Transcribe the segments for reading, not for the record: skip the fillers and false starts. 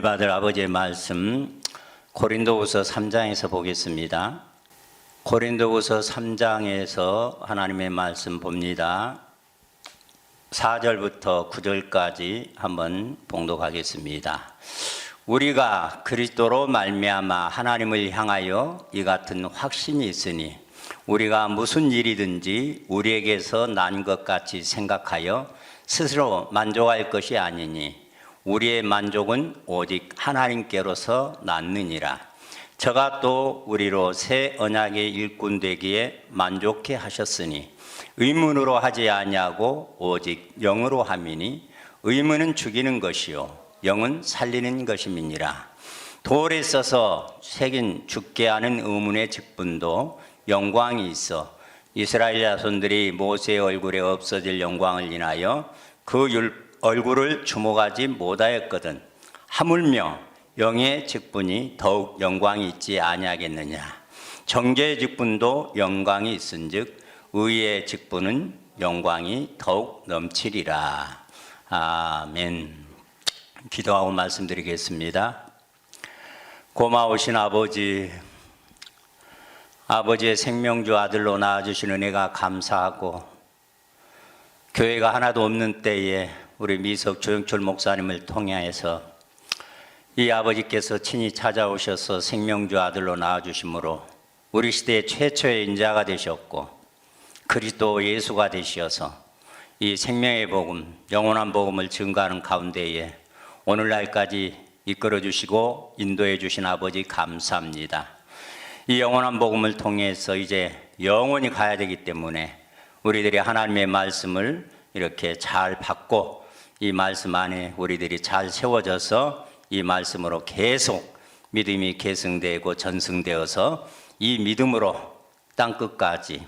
은혜 받을 아버지의 말씀 고린도후서 3장에서 보겠습니다. 고린도후서 3장에서 하나님의 말씀 봅니다. 4절부터 9절까지 한번 봉독하겠습니다. 우리가 그리스도로 말미암아 하나님을 향하여 이 같은 확신이 있으니 우리가 무슨 일이든지 우리에게서 난 것 같이 생각하여 스스로 만족할 것이 아니니 우리의 만족은 오직 하나님께로서 났느니라. 저가 또 우리로 새 언약의 일꾼 되기에 만족해 하셨으니 의문으로 하지 아니하고 오직 영으로 함이니 의문은 죽이는 것이요 영은 살리는 것임이니라. 돌에 써서 새긴 죽게 하는 의문의 직분도 영광이 있어 이스라엘 자손들이 모세의 얼굴에 없어질 영광을 인하여 그 얼굴을 주목하지 못하였거든. 하물며 영의 직분이 더욱 영광이 있지 아니하겠느냐. 정죄의 직분도 영광이 있은즉 의의 직분은 영광이 더욱 넘치리라. 아멘. 기도하고 말씀드리겠습니다. 고마우신 아버지, 아버지의 생명주 아들로 낳아주신 은혜가 감사하고 교회가 하나도 없는 때에 우리 미석 조영철 목사님을 통해서 이 아버지께서 친히 찾아오셔서 생명주 아들로 낳아주심으로 우리 시대의 최초의 인자가 되셨고 그리스도 예수가 되셔서 이 생명의 복음, 영원한 복음을 증거하는 가운데에 오늘날까지 이끌어주시고 인도해 주신 아버지 감사합니다. 이 영원한 복음을 통해서 이제 영원히 가야 되기 때문에 우리들이 하나님의 말씀을 이렇게 잘 받고 이 말씀 안에 우리들이 잘 세워져서 이 말씀으로 계속 믿음이 계승되고 전승되어서 이 믿음으로 땅끝까지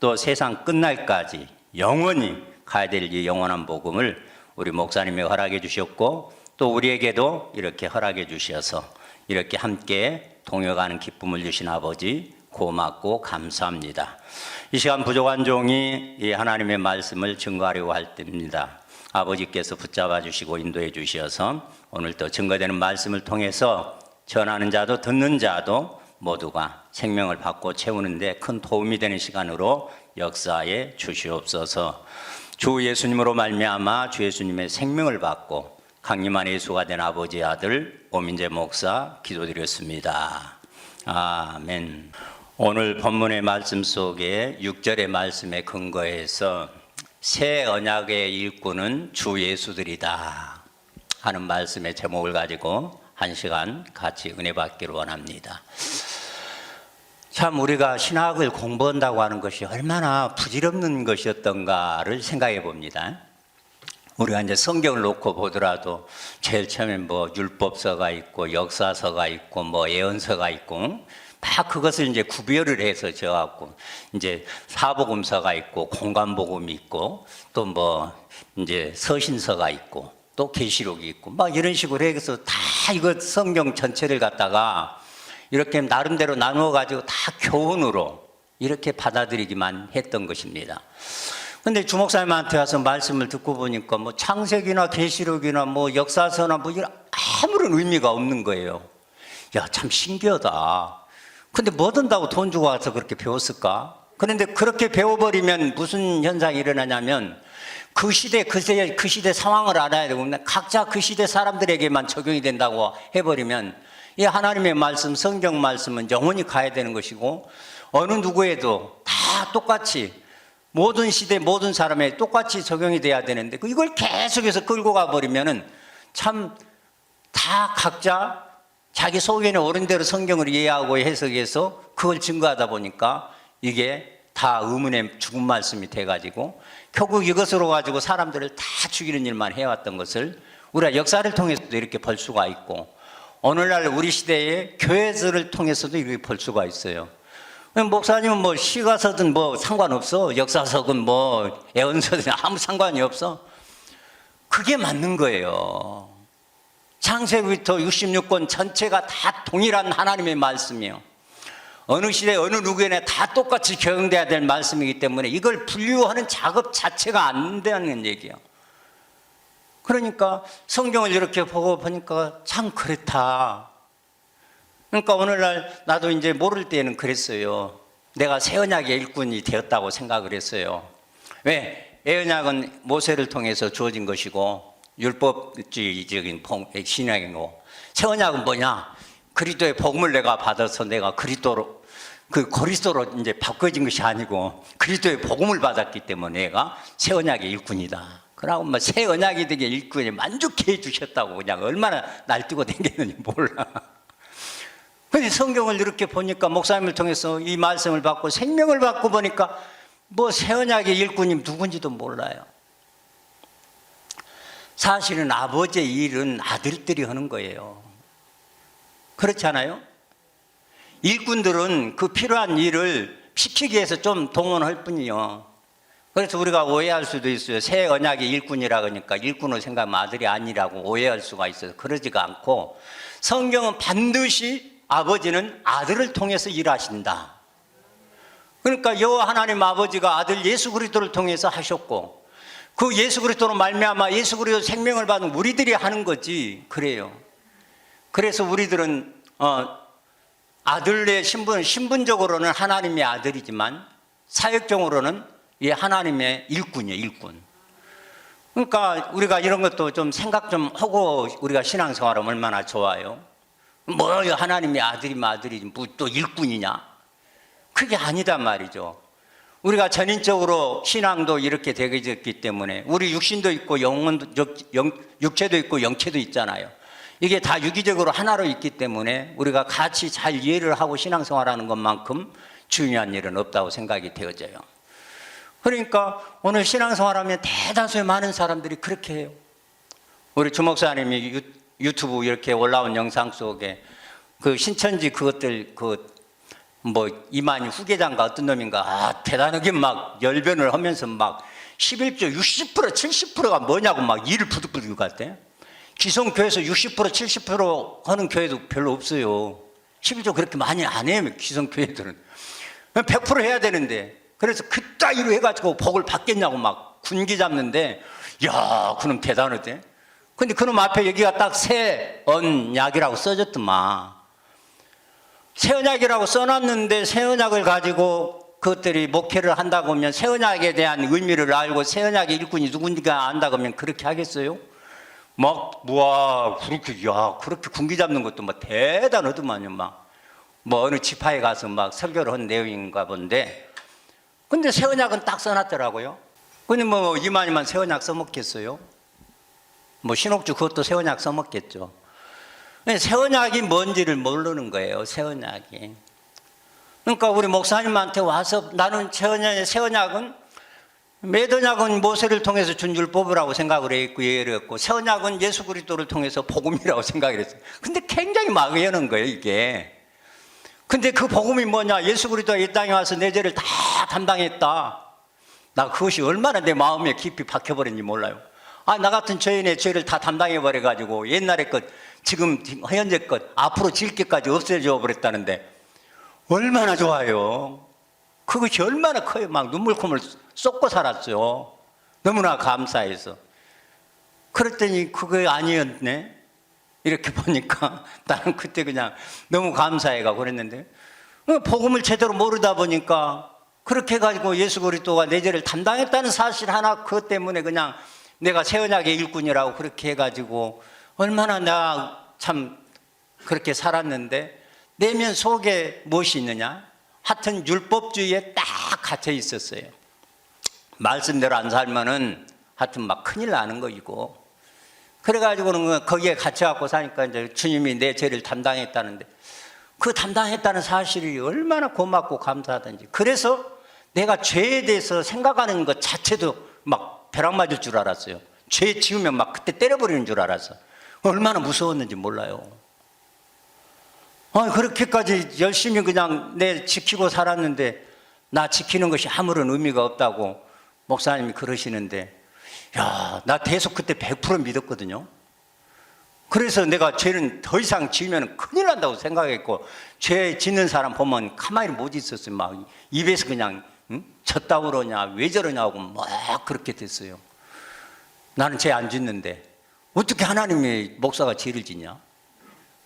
또 세상 끝날까지 영원히 가야 될 이 영원한 복음을 우리 목사님이 허락해 주셨고 또 우리에게도 이렇게 허락해 주셔서 이렇게 함께 동역하는 기쁨을 주신 아버지 고맙고 감사합니다. 이 시간 부족한 종이 이 하나님의 말씀을 증거하려고 할 때입니다. 아버지께서 붙잡아 주시고 인도해 주셔서 오늘 또 증거되는 말씀을 통해서 전하는 자도 듣는 자도 모두가 생명을 받고 채우는 데 큰 도움이 되는 시간으로 역사해 주시옵소서. 주 예수님으로 말미암아 주 예수님의 생명을 받고 강림한 예수가 된 아버지의 아들 오민재 목사 기도드렸습니다. 아멘. 오늘 본문의 말씀 속에 6절의 말씀에 근거해서 새 언약의 일꾼은 주 예수들이다 하는 말씀의 제목을 가지고 한 시간 같이 은혜 받기를 원합니다. 참 우리가 신학을 공부한다고 하는 것이 얼마나 부질없는 것이었던가를 생각해 봅니다. 우리가 이제 성경을 놓고 보더라도 제일 처음에 뭐 율법서가 있고 역사서가 있고 뭐 예언서가 있고 다 그것을 이제 구별을 해서 저갖고 이제 사복음서가 있고 공관복음이 있고 또 뭐 이제 서신서가 있고 또 계시록이 있고 막 이런 식으로 해서 다 이거 성경 전체를 갖다가 이렇게 나름대로 나누어 가지고 다 교훈으로 이렇게 받아들이기만 했던 것입니다. 근데 주목사님한테 와서 말씀을 듣고 보니까 뭐 창세기나 계시록이나 뭐 역사서나 뭐 이런 아무런 의미가 없는 거예요. 야, 참 신기하다. 근데 뭐 든다고 돈 주고 와서 그렇게 배웠을까? 그런데 그렇게 배워버리면 무슨 현상이 일어나냐면 그 시대 상황을 알아야 되고 각자 그 시대 사람들에게만 적용이 된다고 해버리면 이 하나님의 말씀, 성경 말씀은 영원히 가야 되는 것이고 어느 누구에도 다 똑같이 모든 시대 모든 사람에 똑같이 적용이 돼야 되는데 이걸 계속해서 끌고 가버리면은 참 다 각자 자기 속에는 옳은 대로 성경을 이해하고 해석해서 그걸 증거하다 보니까 이게 다 의문의 죽은 말씀이 돼가지고 결국 이것으로 가지고 사람들을 다 죽이는 일만 해왔던 것을 우리가 역사를 통해서도 이렇게 볼 수가 있고 오늘날 우리 시대의 교회들을 통해서도 이렇게 볼 수가 있어요. 목사님은 뭐 시가서든 뭐 상관없어. 역사서든 뭐 예언서든 아무 상관이 없어. 그게 맞는 거예요. 창세기부터 66권 전체가 다 동일한 하나님의 말씀이에요. 어느 시대 어느 누구에나 다 똑같이 적용돼야 될 말씀이기 때문에 이걸 분류하는 작업 자체가 안 된다는 얘기예요. 그러니까 성경을 이렇게 보고 보니까 참 그렇다. 그러니까 오늘날 나도 이제 모를 때는 그랬어요. 내가 새 언약의 일꾼이 되었다고 생각을 했어요. 왜? 새 언약은 모세를 통해서 주어진 것이고 율법주의적인 신앙이고, 새 언약은 뭐냐? 그리스도의 복음을 내가 받아서 내가 그리스도로 이제 바꿔진 것이 아니고 그리스도의 복음을 받았기 때문에 내가 새 언약의 일꾼이다. 그러고 뭐 새 언약이 되게 일꾼이 만족해 해 주셨다고 그냥 얼마나 날뛰고 다녔는지 몰라. 근데 성경을 이렇게 보니까 목사님을 통해서 이 말씀을 받고 생명을 받고 보니까 뭐 새 언약의 일꾼이 누군지도 몰라요. 사실은 아버지의 일은 아들들이 하는 거예요. 그렇지 않아요? 일꾼들은 그 필요한 일을 시키기 위해서 좀 동원할 뿐이요. 그래서 우리가 오해할 수도 있어요. 새 언약의 일꾼이라 그러니까 일꾼을 생각하면 아들이 아니라고 오해할 수가 있어요. 그러지가 않고 성경은 반드시 아버지는 아들을 통해서 일하신다. 그러니까 여호와 하나님 아버지가 아들 예수 그리스도를 통해서 하셨고 그 예수 그리스도로 말미암아 예수 그리스도 생명을 받은 우리들이 하는 거지. 그래요. 그래서 우리들은 아들의 신분적으로는 하나님의 아들이지만 사역적으로는 하나님의 일꾼이에요. 일꾼. 그러니까 우리가 이런 것도 좀 생각 좀 하고 우리가 신앙생활하면 얼마나 좋아요. 뭐 하나님의 아들이면 아들이지 뭐 또 일꾼이냐? 그게 아니단 말이죠. 우리가 전인적으로 신앙도 이렇게 되어졌기 때문에 우리 육신도 있고 육체도 있고 영체도 있잖아요. 이게 다 유기적으로 하나로 있기 때문에 우리가 같이 잘 이해를 하고 신앙생활하는 것만큼 중요한 일은 없다고 생각이 되어져요. 그러니까 오늘 신앙생활하면 대다수의 많은 사람들이 그렇게 해요. 우리 주목사님이 유튜브 이렇게 올라온 영상 속에 그 신천지 그것들 이만희 후계자인가 어떤 놈인가 대단하게 막 열변을 하면서 막 11조 60% 70%가 뭐냐고 막 이를 부득부득 갔대. 기성교회에서 60% 70% 하는 교회도 별로 없어요. 11조 그렇게 많이 안 해요. 기성교회들은 100% 해야 되는데, 그래서 그따위로 해가지고 복을 받겠냐고 막 군기 잡는데, 야 그놈 대단하대. 근데 그놈 앞에 여기가 딱 새 언약이라고 써졌더만. 새 언약이라고 써놨는데 새 언약을 가지고 그것들이 목회를 한다고 하면 새 언약에 대한 의미를 알고 새 언약의 일꾼이 누군지가 안다고 하면 그렇게 하겠어요? 그렇게 군기 잡는 것도 막 대단하더만요. 어느 지파에 가서 막 설교를 한 내용인가 본데, 근데 새 언약은 딱 써놨더라고요. 근데 이만희만 새 언약 써먹겠어요? 신옥주 그것도 새 언약 써먹겠죠. 새 언약이 뭔지를 모르는 거예요. 새 언약이. 그러니까 우리 목사님한테 와서 나는 새 언약은 몇 언약은 모세를 통해서 준 율법이라고 생각을 했고 이해를 했고 새 언약은 예수 그리스도를 통해서 복음이라고 생각을 했어요. 근데 굉장히 막연한 거예요 이게. 근데 그 복음이 뭐냐? 예수 그리스도가 이 땅에 와서 내 죄를 다 담당했다. 나 그것이 얼마나 내 마음에 깊이 박혀버렸는지 몰라요. 나 같은 죄인의 죄를 다 담당해버려가지고 옛날의 것, 지금 현재 것, 앞으로 질 것까지 없애줘 버렸다는데 얼마나 좋아요. 그것이 얼마나 커요. 막 눈물콧물 쏟고 살았어요. 너무나 감사해서. 그랬더니 그게 아니었네. 이렇게 보니까 나는 그때 그냥 너무 감사해가 그랬는데, 복음을 제대로 모르다 보니까 그렇게 해가지고 예수 그리스도가 내 죄를 담당했다는 사실 하나, 그것 때문에 그냥 내가 새 언약의 일꾼이라고 그렇게 해가지고 얼마나 내가 참 그렇게 살았는데, 내면 속에 무엇이 있느냐? 하여튼 율법주의에 딱 갇혀 있었어요. 말씀대로 안 살면은 하여튼 막 큰일 나는 거이고, 그래가지고는 거기에 갇혀갖고 사니까 이제 주님이 내 죄를 담당했다는데, 그 담당했다는 사실이 얼마나 고맙고 감사하든지. 그래서 내가 죄에 대해서 생각하는 것 자체도 막 벼락 맞을 줄 알았어요. 죄 지으면 막 그때 때려버리는 줄 알았어. 얼마나 무서웠는지 몰라요. 그렇게까지 열심히 그냥 내 지키고 살았는데 나 지키는 것이 아무런 의미가 없다고 목사님이 그러시는데, 나 계속 그때 100% 믿었거든요. 그래서 내가 죄는 더 이상 지으면 큰일 난다고 생각했고, 죄 짓는 사람 보면 가만히 못 있었어요. 막 입에서 그냥 졌다 그러냐 왜 저러냐고 막 그렇게 됐어요. 나는 죄 안 짓는데. 어떻게 하나님이 목사가 죄를 짓냐?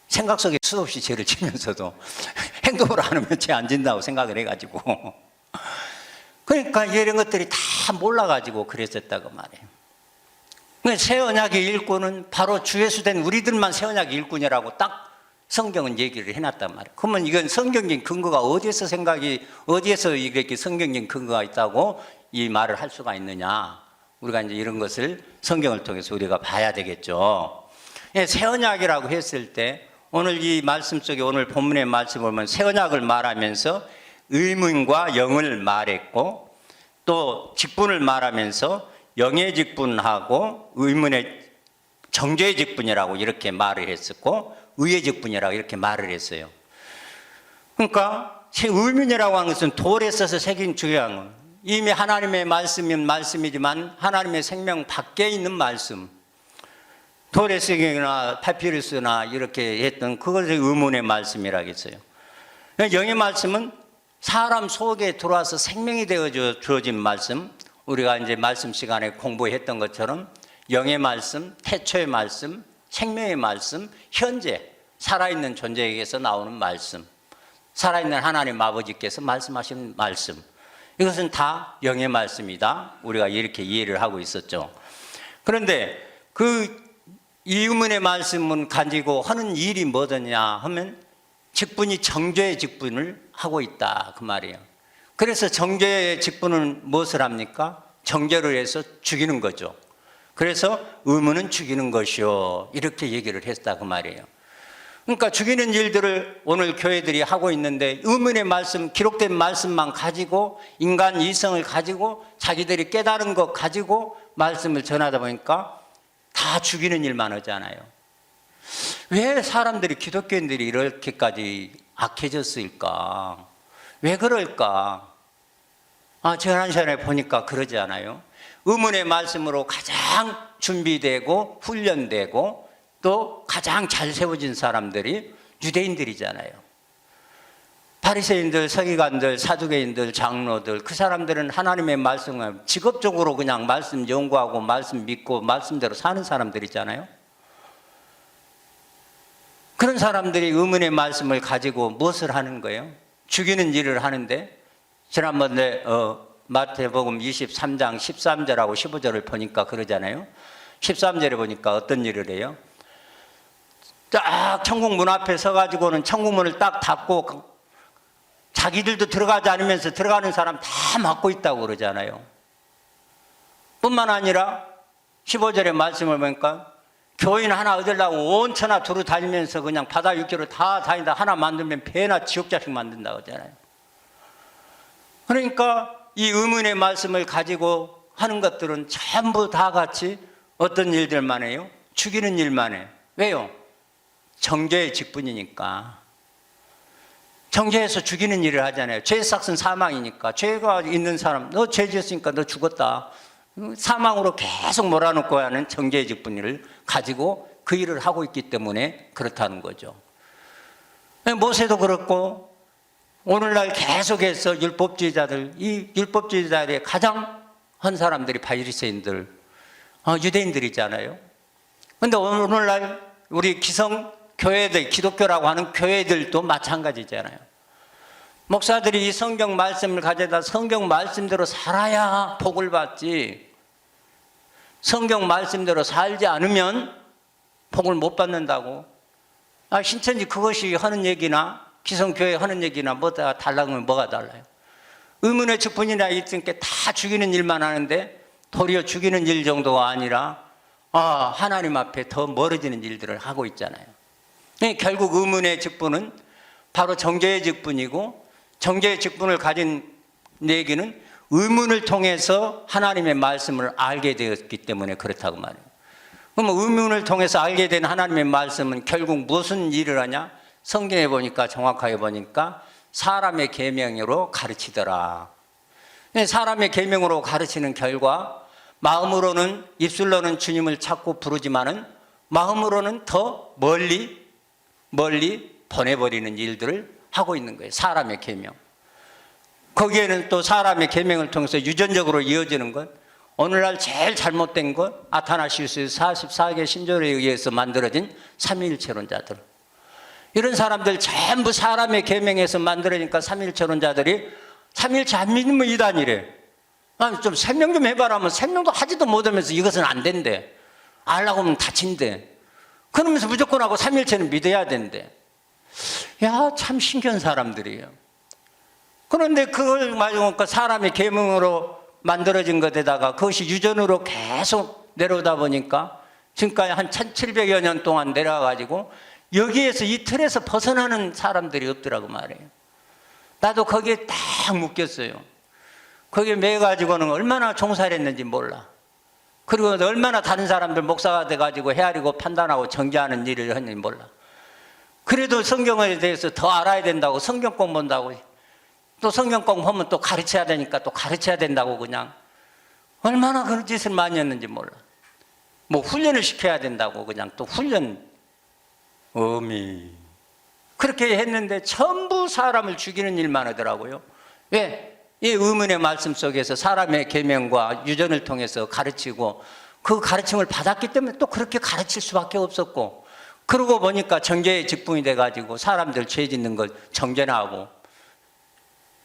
생각 속에 수없이 죄를 지면서도 행동으로 안 하면 죄 안 진다고 생각을 해가지고 그러니까 이런 것들이 다 몰라가지고 그랬었다고 말이에요. 새 언약의 일꾼은 바로 주 예수 된 우리들만 새 언약의 일꾼이라고 딱 성경은 얘기를 해놨단 말이에요. 그러면 이건 성경적인 근거가 어디에서 이렇게 성경적인 근거가 있다고 이 말을 할 수가 있느냐? 우리가 이제 이런 것을 성경을 통해서 우리가 봐야 되겠죠. 새 언약이라고 했을 때 오늘 이 말씀 속에 오늘 본문의 말씀을 보면 새 언약을 말하면서 의문과 영을 말했고 또 직분을 말하면서 영의 직분하고 의문의 정죄의 직분이라고 이렇게 말을 했었고 의의 직분이라고 이렇게 말을 했어요. 그러니까 의문이라고 하는 것은 돌에 써서 새긴 중요한 건 이미 하나님의 말씀은 말씀이지만 하나님의 생명 밖에 있는 말씀, 돌에 새기거나 파피루스나 이렇게 했던 그것이 의문의 말씀이라고 했어요. 영의 말씀은 사람 속에 들어와서 생명이 되어 주어진 말씀, 우리가 이제 말씀 시간에 공부했던 것처럼 영의 말씀, 태초의 말씀, 생명의 말씀, 현재 살아있는 존재에게서 나오는 말씀, 살아있는 하나님 아버지께서 말씀하시는 말씀, 이것은 다 영의 말씀이다. 우리가 이렇게 이해를 하고 있었죠. 그런데 이 의문의 말씀은 가지고 하는 일이 뭐더냐 하면 직분이 정죄의 직분을 하고 있다 그 말이에요. 그래서 정죄의 직분은 무엇을 합니까? 정죄를 해서 죽이는 거죠. 그래서 의문은 죽이는 것이요 이렇게 얘기를 했다 그 말이에요. 그러니까 죽이는 일들을 오늘 교회들이 하고 있는데 의문의 말씀, 기록된 말씀만 가지고 인간 이성을 가지고 자기들이 깨달은 것 가지고 말씀을 전하다 보니까 다 죽이는 일만 하잖아요. 왜 사람들이, 기독교인들이 이렇게까지 악해졌을까? 왜 그럴까? 지난 시간에 보니까 그러지 않아요? 의문의 말씀으로 가장 준비되고 훈련되고 또 가장 잘 세워진 사람들이 유대인들이잖아요. 바리새인들, 서기관들, 사두개인들, 장로들, 그 사람들은 하나님의 말씀을 직업적으로 그냥 말씀 연구하고 말씀 믿고 말씀대로 사는 사람들이잖아요. 그런 사람들이 의문의 말씀을 가지고 무엇을 하는 거예요? 죽이는 일을 하는데 지난번에 마태복음 23장 13절하고 15절을 보니까 그러잖아요. 13절에 보니까 어떤 일을 해요? 딱 천국 문 앞에 서가지고는 천국 문을 딱 닫고 자기들도 들어가지 않으면서 들어가는 사람 다 막고 있다고 그러잖아요. 뿐만 아니라 15절의 말씀을 보니까 교인 하나 얻으려고 온 천하 두루 다니면서 그냥 바다 육지로 다 다니다 하나 만들면 배나 지옥자식 만든다고 하잖아요. 그러니까 이 의문의 말씀을 가지고 하는 것들은 전부 다 같이 어떤 일들만 해요? 죽이는 일만 해. 왜요? 정죄의 직분이니까. 정죄해서 죽이는 일을 하잖아요. 죄의 삭은 사망이니까. 죄가 있는 사람, 너 죄 지었으니까 너 죽었다. 사망으로 계속 몰아넣고 하는 정죄의 직분을 가지고 그 일을 하고 있기 때문에 그렇다는 거죠. 모세도 그렇고 오늘날 계속해서 율법주의자들, 이 율법주의자들의 가장 한 사람들이 바리새인들, 유대인들이잖아요. 그런데 오늘날 우리 기성 교회들, 기독교라고 하는 교회들도 마찬가지잖아요. 목사들이 이 성경 말씀을 가져다 성경 말씀대로 살아야 복을 받지, 성경 말씀대로 살지 않으면 복을 못 받는다고. 신천지 그것이 하는 얘기나 기성교회 하는 얘기나 뭐가 달라면 뭐가 달라요? 의문의 직분이나 있으니까 다 죽이는 일만 하는데 도리어 죽이는 일 정도가 아니라 하나님 앞에 더 멀어지는 일들을 하고 있잖아요. 결국 의문의 직분은 바로 정죄의 직분이고, 정죄의 직분을 가진 얘기는 의문을 통해서 하나님의 말씀을 알게 되었기 때문에 그렇다고 말해요. 그럼 의문을 통해서 알게 된 하나님의 말씀은 결국 무슨 일을 하냐? 성경에 보니까, 정확하게 보니까 사람의 계명으로 가르치더라. 사람의 계명으로 가르치는 결과 마음으로는, 입술로는 주님을 찾고 부르지만은 마음으로는 더 멀리 보내버리는 일들을 하고 있는 거예요. 사람의 계명. 거기에는 또 사람의 계명을 통해서 유전적으로 이어지는 것, 오늘날 제일 잘못된 것, 아타나시우스 44개 신조에 의해서 만들어진 삼위일체론자들. 이런 사람들 전부 사람의 계명에서 만들어지니까 삼위일체론자들이 삼위일체 안 믿으면 이단이래. 아니, 좀 설명 좀 해봐라 하면 설명도 하지도 못하면서 이것은 안 된대. 알라고 하면 다친대. 그러면서 무조건 하고 삼위일체는 믿어야 된대. 야, 참 신기한 사람들이에요. 그런데 그걸 맞으니까 사람의 계명으로 만들어진 것에다가 그것이 유전으로 계속 내려오다 보니까 지금까지 한 1700여 년 동안 내려와가지고 여기에서 이 틀에서 벗어나는 사람들이 없더라고 말이에요. 나도 거기에 딱 묶였어요. 거기에 매가지고는 얼마나 종사를 했는지 몰라. 그리고 얼마나 다른 사람들 목사가 돼가지고 헤아리고 판단하고 정죄하는 일을 했는지 몰라. 그래도 성경에 대해서 더 알아야 된다고 성경 공부한다고, 또 성경 공부하면 또 가르쳐야 되니까 또 가르쳐야 된다고, 그냥 얼마나 그런 짓을 많이 했는지 몰라. 뭐 훈련을 시켜야 된다고 그냥 또 훈련, 어미 그렇게 했는데 전부 사람을 죽이는 일만 하더라고요. 왜? 이 의문의 말씀 속에서 사람의 계명과 유전을 통해서 가르치고 그 가르침을 받았기 때문에 또 그렇게 가르칠 수밖에 없었고, 그러고 보니까 정죄의 직분이 돼가지고 사람들 죄 짓는 걸 정죄나 하고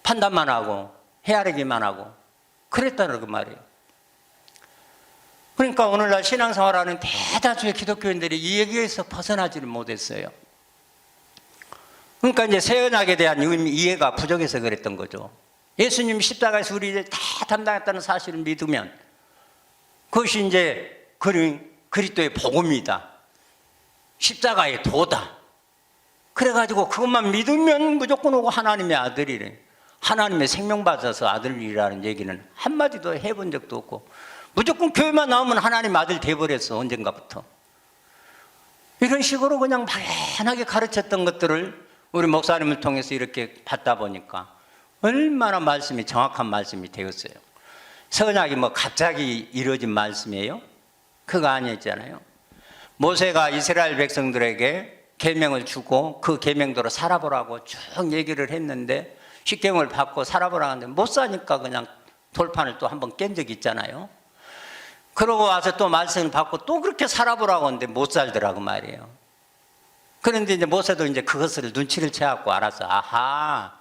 판단만 하고 헤아리기만 하고 그랬다는 그 말이에요. 그러니까 오늘날 신앙생활하는 대다수의 기독교인들이 이 얘기에서 벗어나지를 못했어요. 그러니까 이제 새 언약에 대한 이해가 부족해서 그랬던 거죠. 예수님 십자가에서 우리를 다 담당했다는 사실을 믿으면 그것이 이제 그리스도의 복음이다. 십자가의 도다. 그래가지고 그것만 믿으면 무조건 오고 하나님의 아들이래. 하나님의 생명 받아서 아들이라는 얘기는 한마디도 해본 적도 없고, 무조건 교회만 나오면 하나님 아들 돼버렸어, 언젠가부터. 이런 식으로 그냥 막연하게 가르쳤던 것들을 우리 목사님을 통해서 이렇게 받다 보니까 얼마나 말씀이 정확한 말씀이 되었어요. 선약이 뭐 갑자기 이루어진 말씀이에요? 그거 아니었잖아요. 모세가 이스라엘 백성들에게 계명을 주고 그 계명대로 살아보라고 쭉 얘기를 했는데, 십계명을 받고 살아보라고 하는데 못 사니까 그냥 돌판을 또 한번 깬 적이 있잖아요. 그러고 와서 또 말씀을 받고 또 그렇게 살아보라고 하는데 못 살더라고 말이에요. 그런데 이제 모세도 이제 그것을 눈치를 채갖고 알았어. 아하,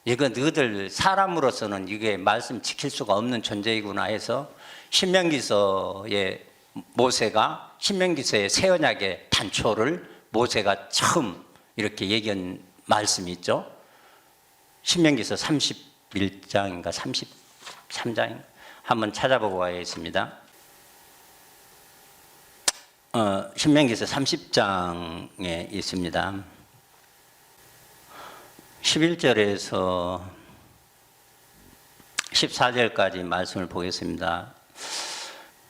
이거 너희들 사람으로서는 이게 말씀 지킬 수가 없는 존재이구나 해서 신명기서의 모세가 신명기서의 새 언약의 단초를 모세가 처음 이렇게 얘기한 말씀이 있죠. 신명기서 31장인가 33장인가 한번 찾아보고 가야겠습니다. 신명기서 30장에 있습니다. 11절에서 14절까지 말씀을 보겠습니다.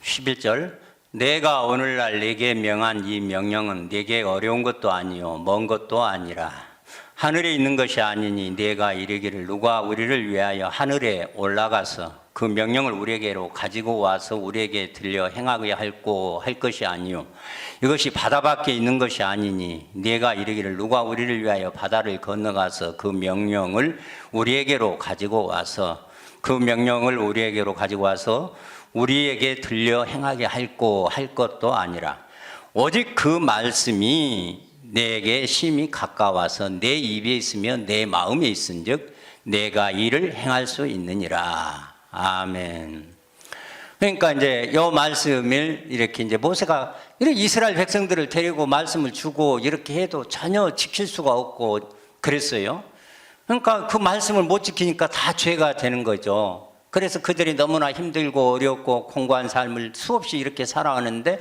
11절, 내가 오늘날 네게 명한 이 명령은 네게 어려운 것도 아니요 먼 것도 아니라 하늘에 있는 것이 아니니 네가 이르기를 누가 우리를 위하여 하늘에 올라가서 그 명령을 우리에게로 가지고 와서 우리에게 들려 행하게 할고 할 것이 아니요 이것이 바다 밖에 있는 것이 아니니 네가 이르기를 누가 우리를 위하여 바다를 건너가서 그 명령을 우리에게로 가지고 와서 그 명령을 우리에게로 가지고 와서 우리에게 들려 행하게 할고 할 것도 아니라 오직 그 말씀이 내게 심히 가까워서 내 입에 있으며 내 마음에 있은즉 내가 이를 행할 수 있느니라. 아멘. 그러니까 이제 이 말씀을 이렇게 이제 모세가 이렇게 이스라엘 백성들을 데리고 말씀을 주고 이렇게 해도 전혀 지킬 수가 없고 그랬어요. 그러니까 그 말씀을 못 지키니까 다 죄가 되는 거죠. 그래서 그들이 너무나 힘들고 어렵고 공고한 삶을 수없이 이렇게 살아가는데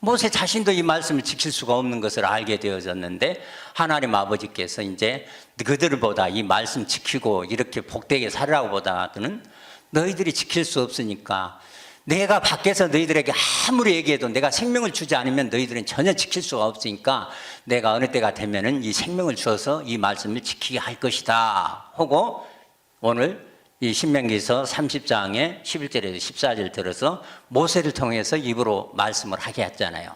모세 자신도 이 말씀을 지킬 수가 없는 것을 알게 되어졌는데 하나님 아버지께서 이제 그들보다 이 말씀 지키고 이렇게 복되게 살으라고 보다는 너희들이 지킬 수 없으니까 내가 밖에서 너희들에게 아무리 얘기해도 내가 생명을 주지 않으면 너희들은 전혀 지킬 수가 없으니까 내가 어느 때가 되면은 이 생명을 주어서 이 말씀을 지키게 할 것이다 하고 오늘 이 신명기서 30장에 11절에서 14절 들어서 모세를 통해서 입으로 말씀을 하게 했잖아요.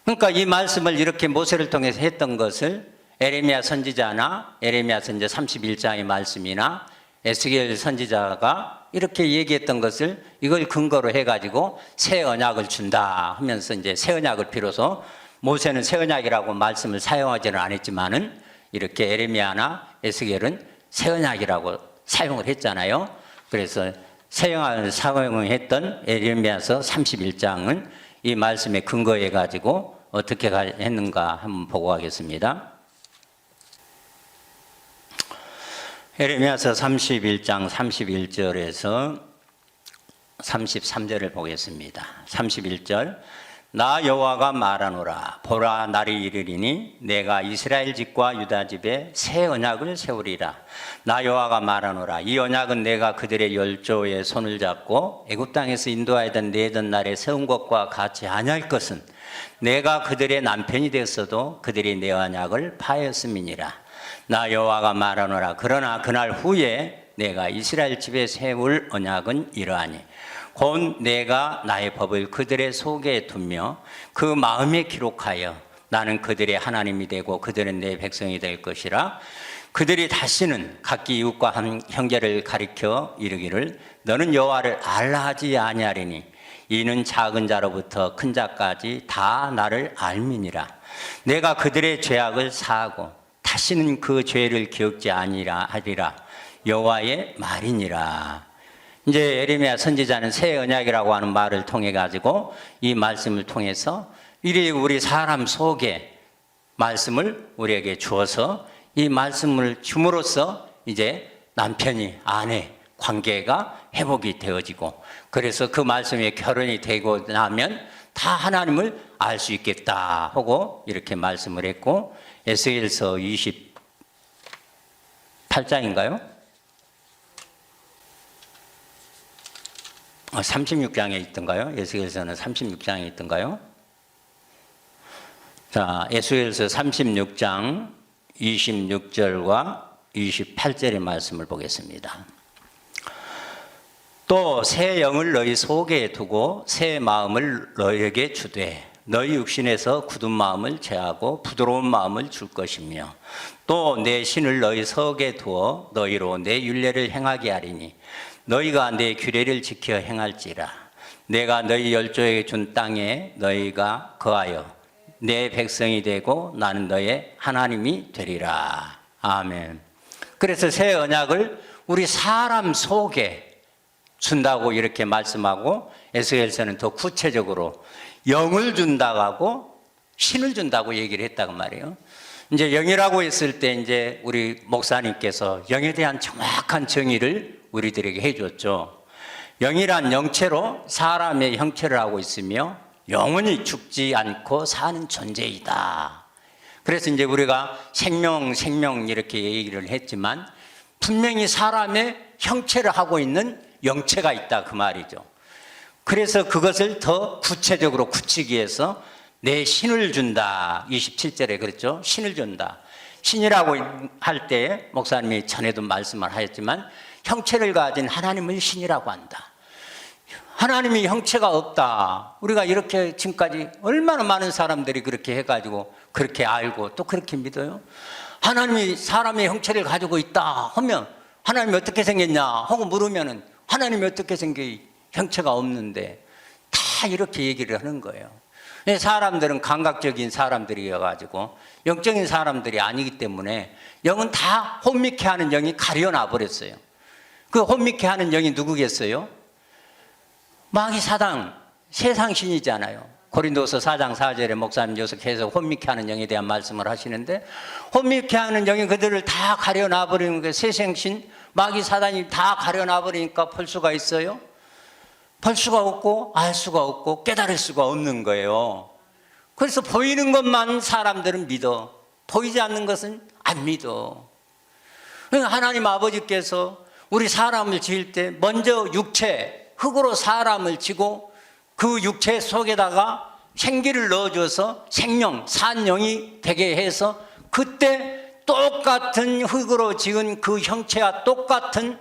그러니까 이 말씀을 이렇게 모세를 통해서 했던 것을 에레미야 선지자나 에레미야 선지자 31장의 말씀이나 에스겔 선지자가 이렇게 얘기했던 것을 이걸 근거로 해가지고 새 언약을 준다 하면서 이제 새 언약을 비로소 모세는 새 언약이라고 말씀을 사용하지는 않았지만은 이렇게 에레미야나 에스겔은 새 언약이라고 사용을 했잖아요. 그래서 새 언약을 사용했던 에레미야서 31장은 이 말씀에 근거해 가지고 어떻게 했는가 한번 보고 가겠습니다. 에레미야서 31장 31절에서 33절을 보겠습니다. 31절 나 여호와가 말하노라 보라 날이 이르리니 내가 이스라엘 집과 유다 집에 새 언약을 세우리라. 나 여호와가 말하노라 이 언약은 내가 그들의 열조에 손을 잡고 애굽 땅에서 인도하여던 내던 날에 세운 것과 같이 아니할 것은 내가 그들의 남편이 되었어도 그들이 내 언약을 파하였음이니라. 나 여호와가 말하노라 그러나 그날 후에 내가 이스라엘 집에 세울 언약은 이러하니 곧 내가 나의 법을 그들의 속에 두며 그 마음에 기록하여 나는 그들의 하나님이 되고 그들은 내 백성이 될 것이라. 그들이 다시는 각기 이웃과 형제를 가리켜 이르기를 너는 여호와를 알라 하지 아니하리니 이는 작은 자로부터 큰 자까지 다 나를 알미니라. 내가 그들의 죄악을 사하고 다시는 그 죄를 기억지 아니라 하리라. 여호와의 말이니라. 이제 에레미야 선지자는 새 언약이라고 하는 말을 통해 가지고 이 말씀을 통해서 이리 우리 사람 속에 말씀을 우리에게 주어서 이 말씀을 줌으로써 이제 남편이 아내 관계가 회복이 되어지고 그래서 그 말씀에 결혼이 되고 나면 다 하나님을 알 수 있겠다 하고 이렇게 말씀을 했고 에스겔서 28장인가요? 36장에 있던가요? 에스겔서는 36장에 있던가요? 자, 에스겔서 36장 26절과 28절의 말씀을 보겠습니다. 또 새 영을 너희 속에 두고 새 마음을 너희에게 주되 너희 육신에서 굳은 마음을 제하고 부드러운 마음을 줄 것이며 또 내 신을 너희 속에 두어 너희로 내 율례를 행하게 하리니 너희가 내 규례를 지켜 행할지라. 내가 너희 열조에게 준 땅에 너희가 거하여 내 백성이 되고 나는 너의 하나님이 되리라. 아멘. 그래서 새 언약을 우리 사람 속에 준다고 이렇게 말씀하고 에스겔서는 더 구체적으로 영을 준다고 하고 신을 준다고 얘기를 했다고 말이에요. 이제 영이라고 했을 때 이제 우리 목사님께서 영에 대한 정확한 정의를 우리들에게 해줬죠. 영이란 영체로 사람의 형체를 하고 있으며 영원히 죽지 않고 사는 존재이다. 그래서 이제 우리가 생명 이렇게 얘기를 했지만 분명히 사람의 형체를 하고 있는 영체가 있다 그 말이죠. 그래서 그것을 더 구체적으로 굳히기 위해서 내 신을 준다. 27절에 그랬죠. 신을 준다. 신이라고 할 때 목사님이 전에도 말씀을 하였지만 형체를 가진 하나님을 신이라고 한다. 하나님이 형체가 없다. 우리가 이렇게 지금까지 얼마나 많은 사람들이 그렇게 해가지고 그렇게 알고 또 그렇게 믿어요. 하나님이 사람의 형체를 가지고 있다 하면 하나님이 어떻게 생겼냐 하고 물으면은 하나님이 어떻게 생겨 형체가 없는데 다 이렇게 얘기를 하는 거예요. 사람들은 감각적인 사람들이어가지고 영적인 사람들이 아니기 때문에 영은 다 혼미케 하는 영이 가려놔 버렸어요. 그 혼미케 하는 영이 누구겠어요? 마귀 사단 세상 신이잖아요. 고린도서 4장 4절에 목사님 여기서 계속 혼미케 하는 영에 대한 말씀을 하시는데 혼미케 하는 영이 그들을 다 가려놔 버리는 거예요. 세상신 마귀 사단이 다 가려놔 버리니까 볼 수가 있어요? 볼 수가 없고 알 수가 없고 깨달을 수가 없는 거예요. 그래서 보이는 것만 사람들은 믿어. 보이지 않는 것은 안 믿어. 하나님 아버지께서 우리 사람을 지을 때 먼저 육체, 흙으로 사람을 지고 그 육체 속에다가 생기를 넣어줘서 생명, 산영이 되게 해서 그때 똑같은 흙으로 지은 그 형체와 똑같은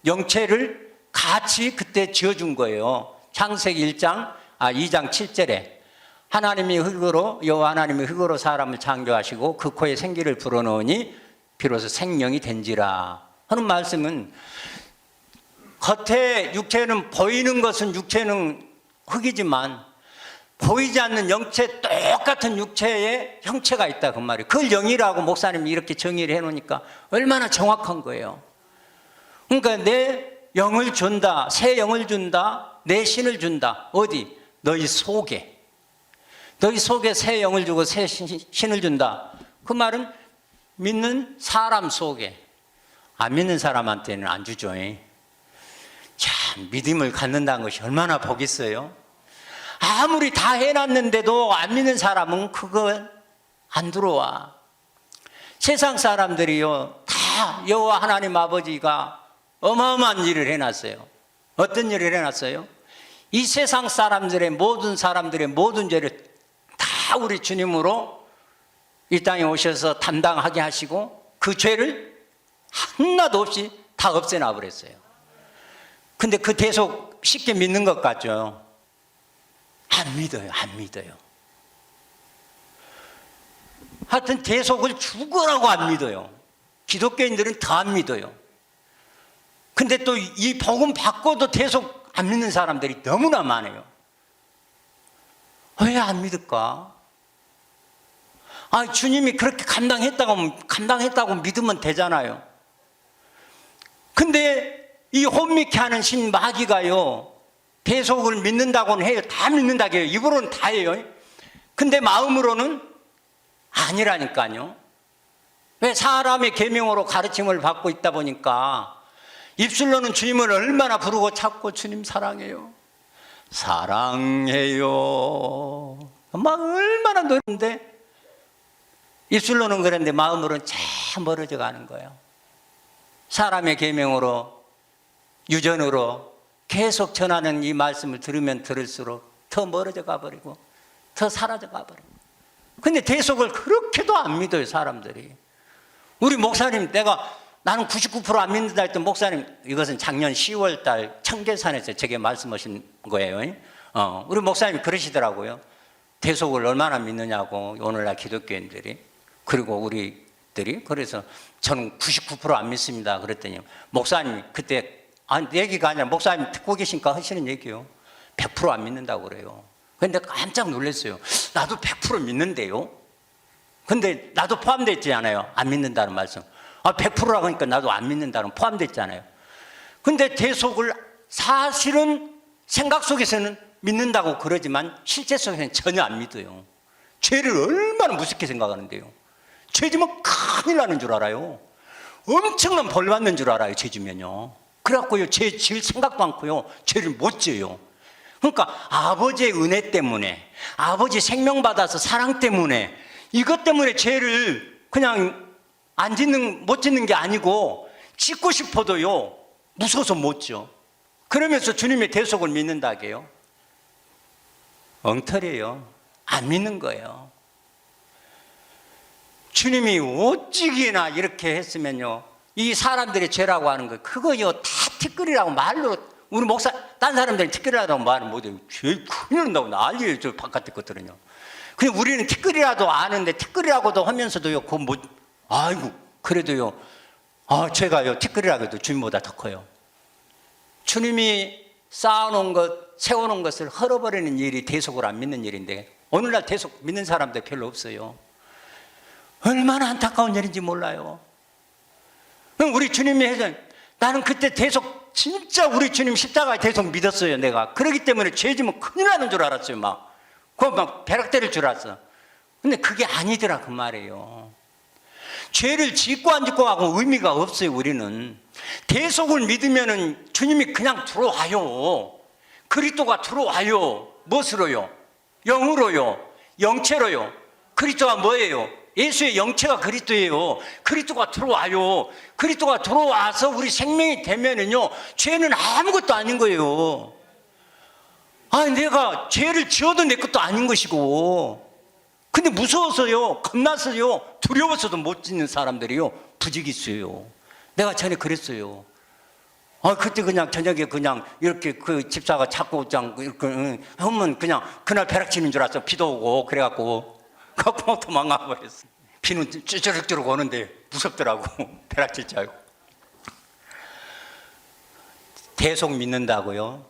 영체를 같이 그때 지어준 거예요. 창세기 2장 7절에 하나님이 흙으로 여호와 하나님이 흙으로 사람을 창조하시고 그 코에 생기를 불어넣으니 비로소 생명이 된지라 하는 말씀은 겉에 육체는 보이는 것은 육체는 흙이지만 보이지 않는 영체, 똑같은 육체에 형체가 있다 그 말이에요. 그걸 영이라고 목사님이 이렇게 정의를 해놓으니까 얼마나 정확한 거예요. 그러니까 내 영을 준다, 새 영을 준다, 내 신을 준다. 어디? 너희 속에. 너희 속에 새 영을 주고 새 신을 준다. 그 말은 믿는 사람 속에. 안 믿는 사람한테는 안 주죠. 참, 믿음을 갖는다는 것이 얼마나 복이 있어요. 아무리 다 해놨는데도 안 믿는 사람은 그거 안 들어와. 세상 사람들이요, 다 여호와 하나님 아버지가 어마어마한 일을 해놨어요. 어떤 일을 해놨어요? 이 세상 사람들의 모든 죄를 다 우리 주님으로 이 땅에 오셔서 담당하게 하시고 그 죄를 하나도 없이 다 없애놔 버렸어요. 근데 그 대속 쉽게 믿는 것 같죠? 안 믿어요. 안 믿어요. 하여튼 대속을 죽으라고 안 믿어요. 기독교인들은 더 안 믿어요. 근데 또 이 복음 받고도 대속 안 믿는 사람들이 너무나 많아요. 왜 안 믿을까? 주님이 그렇게 감당했다고 믿으면 되잖아요. 근데 이 혼미케 하는 신 마귀가요, 대속을 믿는다고는 해요. 다 믿는다고 해요. 입으로는 다 해요. 근데 마음으로는 아니라니까요. 왜? 사람의 계명으로 가르침을 받고 있다 보니까 입술로는 주님을 얼마나 부르고 찾고 주님 사랑해요. 사랑해요. 막 얼마나 노는데 입술로는 그런데 마음으로는 참 멀어져 가는 거예요. 사람의 계명으로 유전으로 계속 전하는 이 말씀을 들으면 들을수록 더 멀어져 가버리고 더 사라져 가버리고. 근데 대속을 그렇게도 안 믿어요, 사람들이. 우리 목사님, 나는 99% 안 믿는다 했던 목사님, 이것은 작년 10월 달 청계산에서 제게 말씀하신 거예요. 우리 목사님이 그러시더라고요. 대속을 얼마나 믿느냐고, 오늘날 기독교인들이. 그리고 우리들이. 그래서 저는 99%안 믿습니다. 그랬더니 목사님이 그때, 얘기가 아니라 목사님 듣고 계시니까 하시는 얘기요. 100% 안 믿는다고 그래요. 근데 깜짝 놀랐어요. 나도 100% 믿는데요. 근데 나도 포함되어 있잖아요. 안 믿는다는 말씀. 100%라고 하니까 나도 안 믿는다는 포함되어 있잖아요. 근데 대속을 사실은 생각 속에서는 믿는다고 그러지만 실제 속에서는 전혀 안 믿어요. 죄를 얼마나 무섭게 생각하는데요. 죄지면 큰일 나는 줄 알아요. 엄청난 벌 받는 줄 알아요, 죄지면요. 그래갖고요, 죄 지을 생각도 않고요, 죄를 못 지어요. 그러니까 아버지의 은혜 때문에, 아버지 생명 받아서 사랑 때문에, 이것 때문에 죄를 그냥 못 짓는 게 아니고 짓고 싶어도요, 무서워서 못 지어. 그러면서 주님의 대속을 믿는다게요. 엉터리예요. 안 믿는 거예요. 주님이 어찌기나 이렇게 했으면요, 이 사람들의 죄라고 하는 거, 그거요 다 티끌이라고 말로, 우리 목사, 딴 사람들은 티끌이라고 말을 못해요. 죄 큰일 난다고 난리예요, 저 바깥에 것들은요. 그냥 우리는 티끌이라도 아는데, 티끌이라고도 하면서도요, 아이고, 그래도요, 죄가요, 티끌이라고 해도 주님보다 더 커요. 주님이 쌓아놓은 것, 세워놓은 것을 헐어버리는 일이 대속을 안 믿는 일인데, 오늘날 대속 믿는 사람들 별로 없어요. 얼마나 안타까운 일인지 몰라요. 우리 주님이 해서, 나는 그때 대속, 진짜 우리 주님 십자가의 대속 믿었어요, 내가. 그러기 때문에 죄 지면 큰일 나는 줄 알았어요, 막. 그거 막 벼락 때릴 줄 알았어. 근데 그게 아니더라, 그 말이에요. 죄를 짓고 안 짓고 하고 의미가 없어요, 우리는. 대속을 믿으면은 주님이 그냥 들어와요. 그리스도가 들어와요. 무엇으로요? 영으로요. 영체로요. 그리스도가 뭐예요? 예수의 영체가 그리스도예요. 그리스도가 들어와요. 그리스도가 들어와서 우리 생명이 되면은요, 죄는 아무것도 아닌 거예요. 내가 죄를 지어도 내 것도 아닌 것이고, 근데 무서워서요, 겁나서요, 두려워서도 못 짓는 사람들이요, 부지기 있어요. 내가 전에 그랬어요. 그때 그냥 저녁에 그냥 이렇게 그 집사가 자꾸 이렇게 하면 그냥 그날 벼락 치는 줄 알았어. 비도 오고 그래갖고 막 도망가 버렸어. 비는 쭈르륵 오는데 무섭더라고. 벼락 칠 줄 알고. 대속 믿는다고요?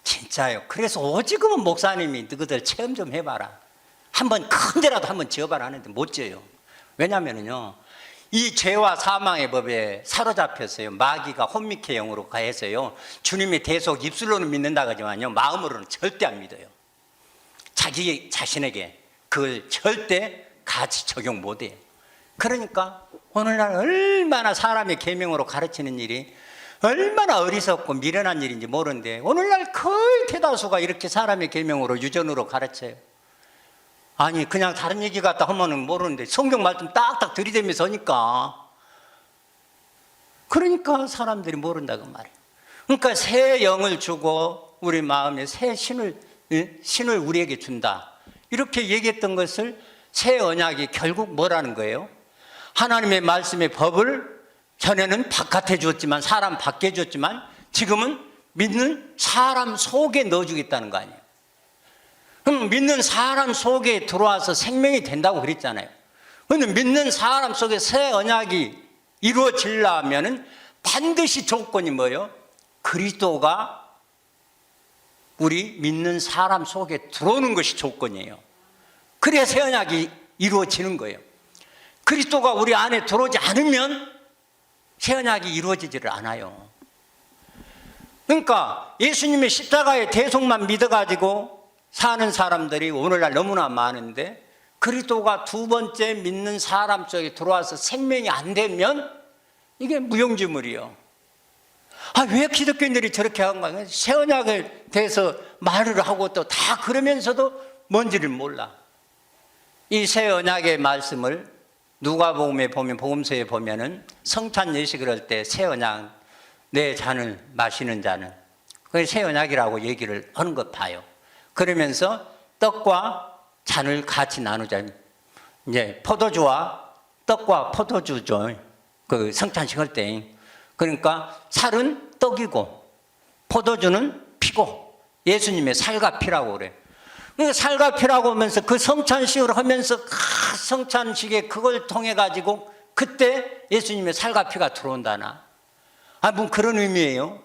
진짜요. 그래서 오직은 목사님이 너희들 체험 좀 해봐라. 한번 큰 데라도 한번 지어봐라 하는데 못 지어요. 왜냐면은요, 이 죄와 사망의 법에 사로잡혔어요. 마귀가 혼미케 영으로 가해서요, 주님의 대속 입술로는 믿는다고 하지만요, 마음으로는 절대 안 믿어요. 자기 자신에게 그걸 절대 같이 적용 못 해요. 그러니까 오늘날 얼마나 사람의 계명으로 가르치는 일이 얼마나 어리석고 미련한 일인지 모르는데, 오늘날 거의 대다수가 이렇게 사람의 계명으로 유전으로 가르쳐요. 아니 그냥 다른 얘기 갖다 하면은 모르는데 성경 말씀 딱딱 들이대면서 하니까, 그러니까 사람들이 모른다고 말이에요. 그러니까 새 영을 주고 우리 마음에 새 신을 우리에게 준다, 이렇게 얘기했던 것을 새 언약이 결국 뭐라는 거예요? 하나님의 말씀의 법을 전에는 바깥에 줬지만, 사람 밖에 줬지만, 지금은 믿는 사람 속에 넣어주겠다는 거 아니에요. 그럼 믿는 사람 속에 들어와서 생명이 된다고 그랬잖아요. 그런데 믿는 사람 속에 새 언약이 이루어지려면 반드시 조건이 뭐예요? 그리스도가 우리 믿는 사람 속에 들어오는 것이 조건이에요. 그래야 새 언약이 이루어지는 거예요. 그리스도가 우리 안에 들어오지 않으면 새 언약이 이루어지지를 않아요. 그러니까 예수님의 십자가의 대속만 믿어가지고 사는 사람들이 오늘날 너무나 많은데, 그리스도가 두 번째 믿는 사람 속에 들어와서 생명이 안 되면 이게 무용지물이요. 왜 기독교인들이 저렇게 한 거야? 새 언약에 대해서 말을 하고 또 다 그러면서도 뭔지를 몰라. 이 새 언약의 말씀을 누가복음에 보면, 복음서에 보면은 성찬 예식을 할 때 새 언약, 내 잔을 마시는 자는, 그게 새 언약이라고 얘기를 하는 것 봐요. 그러면서 떡과 잔을 같이 나누자. 이제 포도주와 떡과 포도주죠. 그 성찬식 할 때. 그러니까 살은 떡이고 포도주는 피고, 예수님의 살과 피라고 그래. 그러니까 살과 피라고 하면서 그 성찬식을 하면서 성찬식에 그걸 통해 가지고 그때 예수님의 살과 피가 들어온다나? 뭐 그런 의미예요.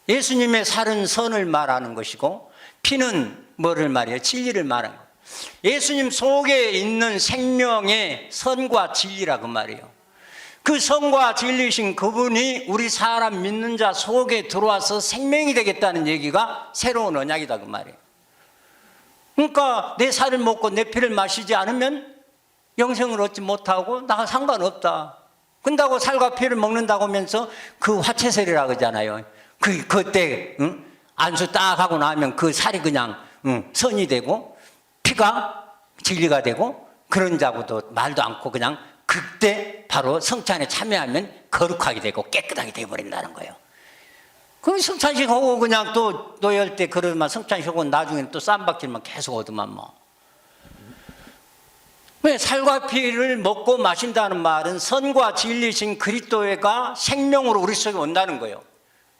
예수님의 살은 선을 말하는 것이고, 피는 뭐를 말해요? 진리를 말하는 거예요. 예수님 속에 있는 생명의 선과 진리라고 말이에요. 그 선과 진리신 그분이 우리 사람 믿는 자 속에 들어와서 생명이 되겠다는 얘기가 새로운 언약이다 그 말이에요. 그러니까 내 살을 먹고 내 피를 마시지 않으면 영생을 얻지 못하고 나 상관없다. 근다고 살과 피를 먹는다고 하면서 그 화채살이라고 하잖아요. 그때 안수 딱 하고 나면 그 살이 그냥 선이 되고 피가 진리가 되고, 그런 자고도 말도 않고 그냥 그때 바로 성찬에 참여하면 거룩하게 되고 깨끗하게 되어버린다는 거예요. 그 성찬식 하고 그냥 또 노예할 때 그러면 성찬식 하고 나중에는 또 쌈박질만 계속 얻으면 뭐. 왜 살과 피를 먹고 마신다는 말은 선과 진리신 그리스도가 생명으로 우리 속에 온다는 거예요.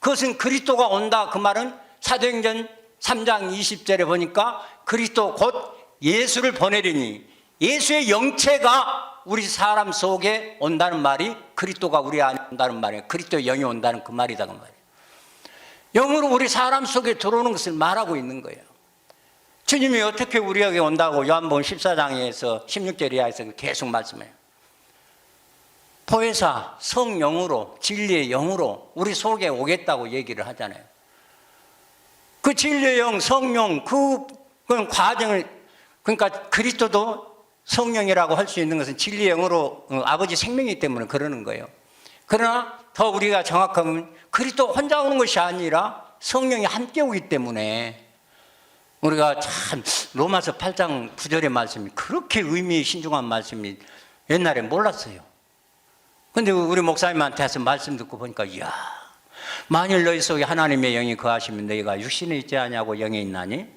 그것은 그리스도가 온다 그 말은 사도행전 3장 20절에 보니까 그리스도 곧 예수를 보내리니, 예수의 영체가 우리 사람 속에 온다는 말이 그리스도가 우리 안에 온다는 말이에요. 그리스도의 영이 온다는 그 말이다 그 말이에요. 영으로 우리 사람 속에 들어오는 것을 말하고 있는 거예요. 주님이 어떻게 우리에게 온다고 요한복음 14장에서 16절 이하에서 계속 말씀해요. 보혜사 성령으로, 진리의 영으로 우리 속에 오겠다고 얘기를 하잖아요. 그 진리의 영, 성령, 그 과정을, 그러니까 그리스도도 성령이라고 할 수 있는 것은 진리의 영으로 아버지 생명이기 때문에 그러는 거예요. 그러나 더 우리가 정확하면 그리스도 혼자 오는 것이 아니라 성령이 함께 오기 때문에, 우리가 참 로마서 8장 9절의 말씀이 그렇게 의미 신중한 말씀이 옛날에 몰랐어요. 근데 우리 목사님한테 해서 말씀 듣고 보니까, 이야, 만일 너희 속에 하나님의 영이 거하시면 너희가 육신에 있지 아니하고 영에 있나니?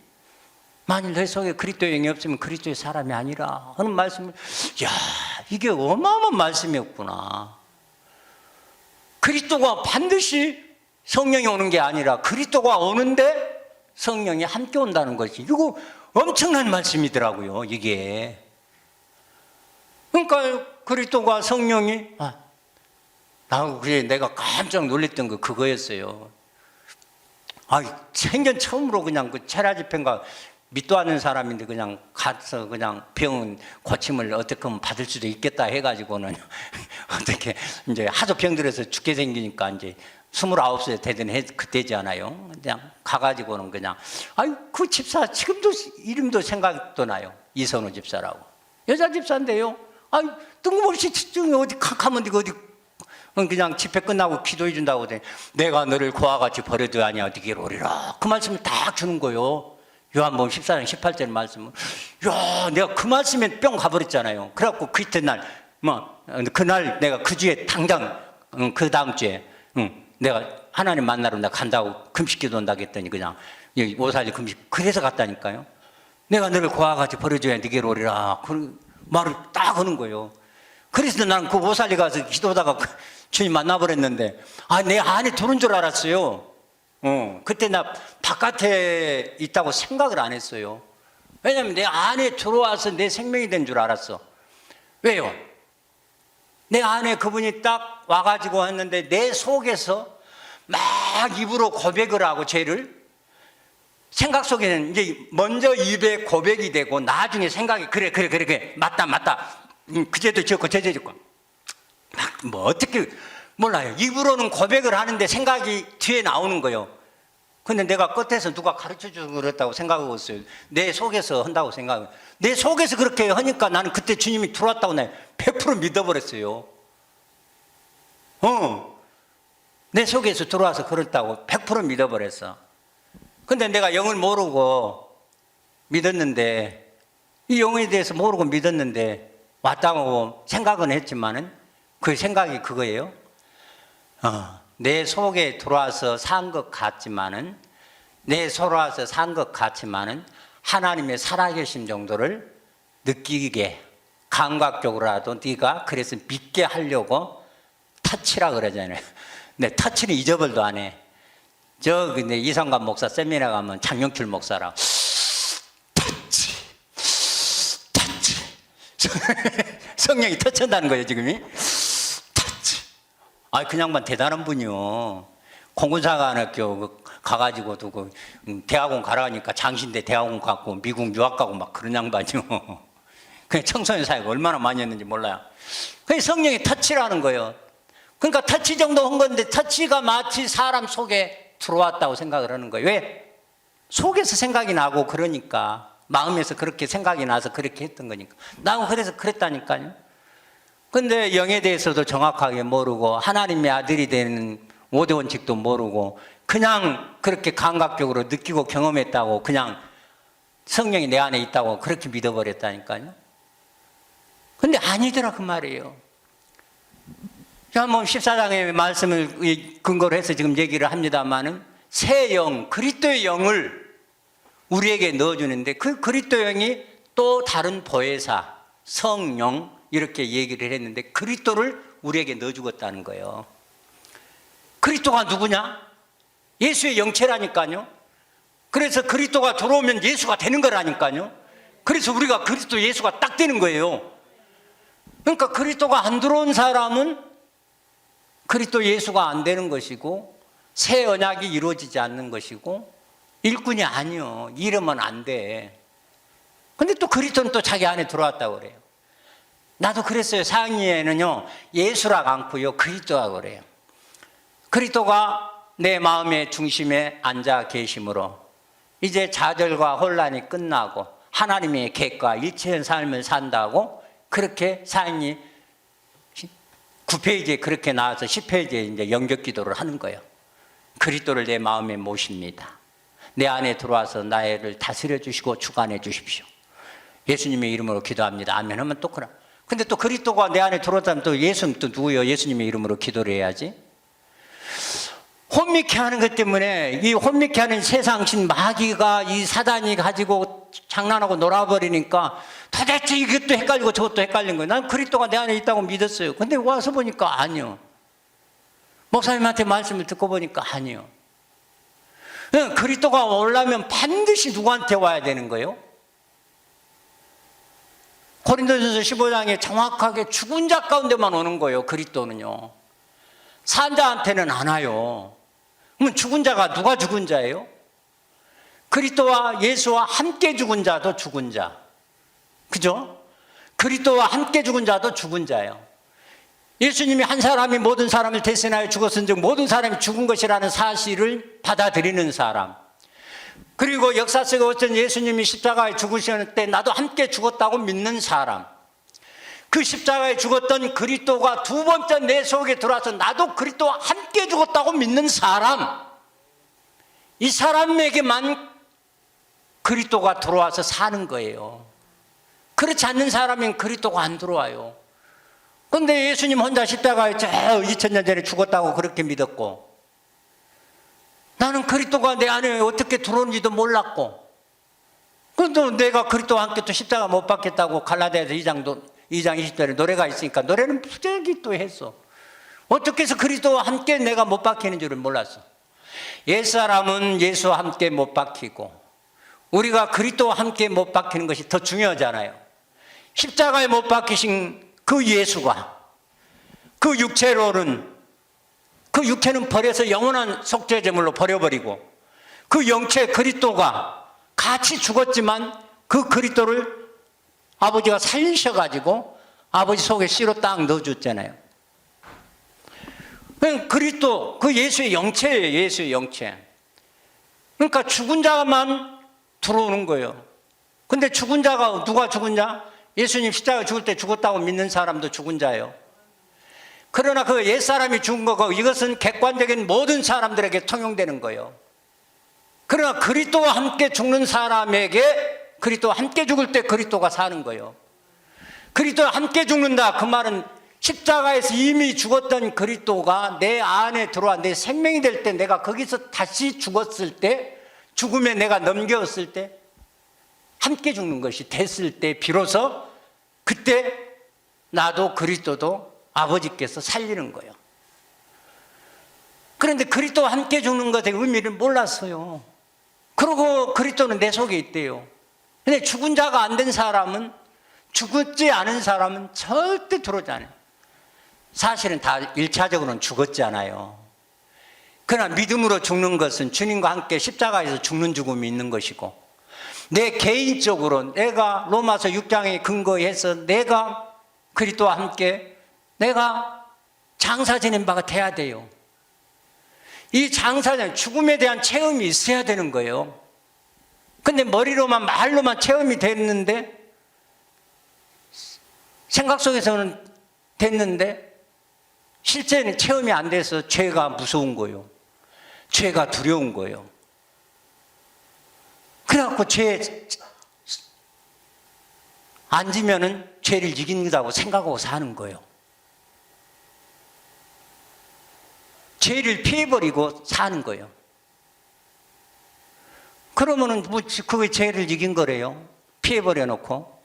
만일 너희 속에 그리스도의 영이 없으면 그리스도의 사람이 아니라 하는 말씀을, 이야, 이게 어마어마한 말씀이었구나. 그리스도가 반드시 성령이 오는 게 아니라 그리스도가 오는데 성령이 함께 온다는 것이, 이거 엄청난 말씀이더라고요 이게. 그러니까 그리스도가 성령이 그게 내가 깜짝 놀랐던 거 그거였어요. 생전 처음으로 그냥 그 체라 집회인가 믿도 않는 사람인데 그냥 가서 그냥 병 고침을 어떻게 하면 받을 수도 있겠다 해가지고는 어떻게 이제 하도 병들어서 죽게 생기니까 이제 29세 되던 그때잖아요. 그냥 가가지고는 그냥 그 집사 지금도 이름도 생각도 나요. 이선우 집사라고. 여자 집사인데요. 뜬금없이 어디 가면 어디 그냥 집회 끝나고 기도해 준다고 돼. 내가 너를 그와 같이 버려도 아니야 어디게 오리라. 그 말씀을 딱 주는 거예요. 요한복음 14장 18절 말씀은 내가 그 말씀에 뿅 가버렸잖아요. 그래갖고 그 이튿날 그날 내가 그 주에 당장 그 다음 주에 내가 하나님 만나러 나 간다고 금식 기도한다고 했더니 그냥 여기 오살리 금식 그래서 갔다니까요. 내가 너를 그와 같이 버려줘야 네게로 오리라. 그 말을 딱 하는 거예요. 그래서 나는 그 오살리 가서 기도하다가 주님 만나버렸는데 내 안에 들어온 줄 알았어요. 그때 나 바깥에 있다고 생각을 안 했어요. 왜냐하면 내 안에 들어와서 내 생명이 된 줄 알았어. 왜요? 내 안에 그분이 딱 와가지고 했는데 내 속에서 막 입으로 고백을 하고 죄를 생각 속에는 이제 먼저 입에 고백이 되고 나중에 생각이 그래 맞다 그제도 지었고 저제 지었고 막 어떻게 몰라요. 입으로는 고백을 하는데 생각이 뒤에 나오는 거예요. 근데 내가 끝에서 누가 가르쳐주고 그랬다고 생각하고 있어요. 내 속에서 한다고 생각해요. 내 속에서 그렇게 하니까 나는 그때 주님이 들어왔다고 내 100% 믿어버렸어요. 내 속에서 들어와서 그랬다고 100% 믿어버렸어. 근데 내가 영을 모르고 믿었는데 이 영에 대해서 모르고 믿었는데 왔다고 생각은 했지만은 그 생각이 그거예요. 내 속에 들어와서 산 것 같지만은 하나님의 살아계신 정도를 느끼게 감각적으로라도 네가 그래서 믿게 하려고 터치라 그러잖아요. 근데 터치는 잊어버려도 안 해. 근데 이상관 목사 세미나 가면 장영출 목사라 터치 성령이 터치한다는 거예요 지금이. 그 양반 대단한 분이요. 공군사관학교 가가지고 두고 대학원 가라니까 장신대 대학원 갔고 미국 유학 가고 막 그런 양반이요. 그냥 청소년 사역 얼마나 많이 했는지 몰라요. 그게 성령의 터치라는 거예요. 그러니까 터치 정도 한 건데 터치가 마치 사람 속에 들어왔다고 생각을 하는 거예요. 왜? 속에서 생각이 나고 그러니까 마음에서 그렇게 생각이 나서 그렇게 했던 거니까. 나도 그래서 그랬다니까요. 근데 영에 대해서도 정확하게 모르고 하나님의 아들이 되는 5대 원칙도 모르고 그냥 그렇게 감각적으로 느끼고 경험했다고 그냥 성령이 내 안에 있다고 그렇게 믿어버렸다니까요. 근데 아니더라 그 말이에요. 한번 14장의 말씀을 근거로 해서 지금 얘기를 합니다마는 새 영, 그리스도의 영을 우리에게 넣어주는데 그 그리스도 영이 또 다른 보혜사, 성령 이렇게 얘기를 했는데 그리스도를 우리에게 넣어주었다는 거예요. 그리스도가 누구냐? 예수의 영체라니까요. 그래서 그리스도가 들어오면 예수가 되는 거라니까요. 그래서 우리가 그리스도 예수가 딱 되는 거예요. 그러니까 그리스도가 안 들어온 사람은 그리스도 예수가 안 되는 것이고 새 언약이 이루어지지 않는 것이고 일꾼이 아니요. 이러면 안 돼. 근데 또 그리스도는 또 자기 안에 들어왔다고 그래요. 나도 그랬어요. 상의에는요 예수라고 않고요 그리스도라고 그래요. 그리스도가 내 마음의 중심에 앉아 계심으로 이제 좌절과 혼란이 끝나고 하나님의 객과 일체의 삶을 산다고 그렇게 사인이 9페이지에 그렇게 나와서 10페이지에 이제 영접 기도를 하는 거예요. 그리스도를 내 마음에 모십니다. 내 안에 들어와서 나를 다스려 주시고 주관해 주십시오. 예수님의 이름으로 기도합니다. 아멘 하면 또 그럼. 근데 또 그리스도가 내 안에 들어왔다면 또 예수는 또 누구예요? 예수님의 이름으로 기도를 해야지. 혼미케 하는 것 때문에 이 혼미케 하는 세상신 마귀가 이 사단이 가지고 장난하고 놀아버리니까 도대체 이것도 헷갈리고 저것도 헷갈린 거예요. 난 그리스도가 내 안에 있다고 믿었어요. 근데 와서 보니까 아니요. 목사님한테 말씀을 듣고 보니까 아니요. 그리스도가 오려면 반드시 누구한테 와야 되는 거예요? 고린도전서 15장에 정확하게 죽은 자 가운데만 오는 거예요. 그리스도는요. 산 자한테는 안 와요. 그러면 죽은 자가 누가 죽은 자예요? 그리스도와 예수와 함께 죽은 자도 죽은 자. 그죠? 그리스도와 함께 죽은 자도 죽은 자예요. 예수님이 한 사람이 모든 사람을 대신하여 죽었은즉 모든 사람이 죽은 것이라는 사실을 받아들이는 사람. 그리고 역사 속에 어떤 예수님이 십자가에 죽으실 때 나도 함께 죽었다고 믿는 사람. 그 십자가에 죽었던 그리스도가 두 번째 내 속에 들어와서 나도 그리스도와 함께 죽었다고 믿는 사람. 이 사람에게만 그리스도가 들어와서 사는 거예요. 그렇지 않는 사람은 그리스도가 안 들어와요. 그런데 예수님 혼자 십자가에 저 2000년 전에 죽었다고 그렇게 믿었고, 나는 그리스도가 내 안에 어떻게 들어오는지도 몰랐고, 그래도 내가 그리스도와 함께 또 십자가 못 박겠다고 갈라디아서 2장 20절에 노래가 있으니까 노래는 부지런히 또 했어. 어떻게 해서 그리스도와 함께 내가 못 박히는 줄을 몰랐어. 옛사람은 예수와 함께 못 박히고 우리가 그리스도와 함께 못 박히는 것이 더 중요하잖아요. 십자가에 못 박히신 그 예수가 그 육체로는, 그 육체는 버려서 영원한 속죄제물로 버려버리고 그 영체 그리스도가 같이 죽었지만 그 그리스도를 아버지가 살리셔가지고 아버지 속에 씨로 딱 넣어줬잖아요. 그리스도, 그 예수의 영체예요. 예수의 영체. 그러니까 죽은 자만 들어오는 거예요. 근데 죽은 자가 누가 죽은 자? 예수님 십자가 죽을 때 죽었다고 믿는 사람도 죽은 자예요. 그러나 그 옛사람이 죽은 거고 이것은 객관적인 모든 사람들에게 통용되는 거예요. 그러나 그리스도와 함께 죽는 사람에게 그리스도와 함께 죽을 때 그리스도가 사는 거예요. 그리스도와 함께 죽는다, 그 말은 십자가에서 이미 죽었던 그리스도가 내 안에 들어와 내 생명이 될 때, 내가 거기서 다시 죽었을 때, 죽음에 내가 넘겨왔을 때 함께 죽는 것이 됐을 때 비로소 그때 나도 그리스도도 아버지께서 살리는 거예요. 그런데 그리스도와 함께 죽는 것의 의미를 몰랐어요. 그리고 그리스도는 내 속에 있대요. 근데 죽은 자가 안 된 사람은, 죽지 않은 사람은 절대 들어오지 않아요. 사실은 다 1차적으로는 죽었지 않아요. 그러나 믿음으로 죽는 것은 주님과 함께 십자가에서 죽는 죽음이 있는 것이고, 내 개인적으로 내가 로마서 6장에 근거해서 내가 그리스도와 함께 내가 장사 지낸 바가 돼야 돼요. 이 장사는 죽음에 대한 체험이 있어야 되는 거예요. 근데 머리로만 말로만 체험이 됐는데, 생각 속에서는 됐는데 실제는 체험이 안 돼서 죄가 무서운 거예요. 죄가 두려운 거예요. 그래갖고 죄 안 지면은 죄를 이긴다고 생각하고 사는 거예요. 죄를 피해버리고 사는 거예요. 그러면은 뭐 그게 죄를 이긴 거래요. 피해버려 놓고.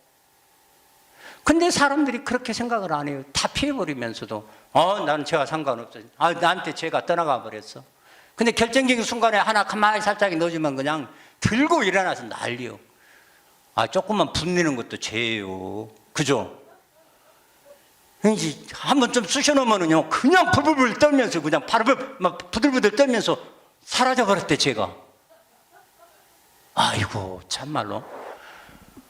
근데 사람들이 그렇게 생각을 안 해요. 다 피해버리면서도 나는 죄가 상관없어. 나한테 죄가 떠나가 버렸어. 근데 결정적인 순간에 하나 가만히 살짝 넣어주면 그냥 들고 일어나서 난리요. 조금만 분내는 것도 죄예요. 그죠? 이제 한번 좀 쑤셔놓으면요, 그냥 불불불 떨면서 그냥 바로 막 부들부들 떨면서 사라져버렸대, 죄가. 아이고, 참말로.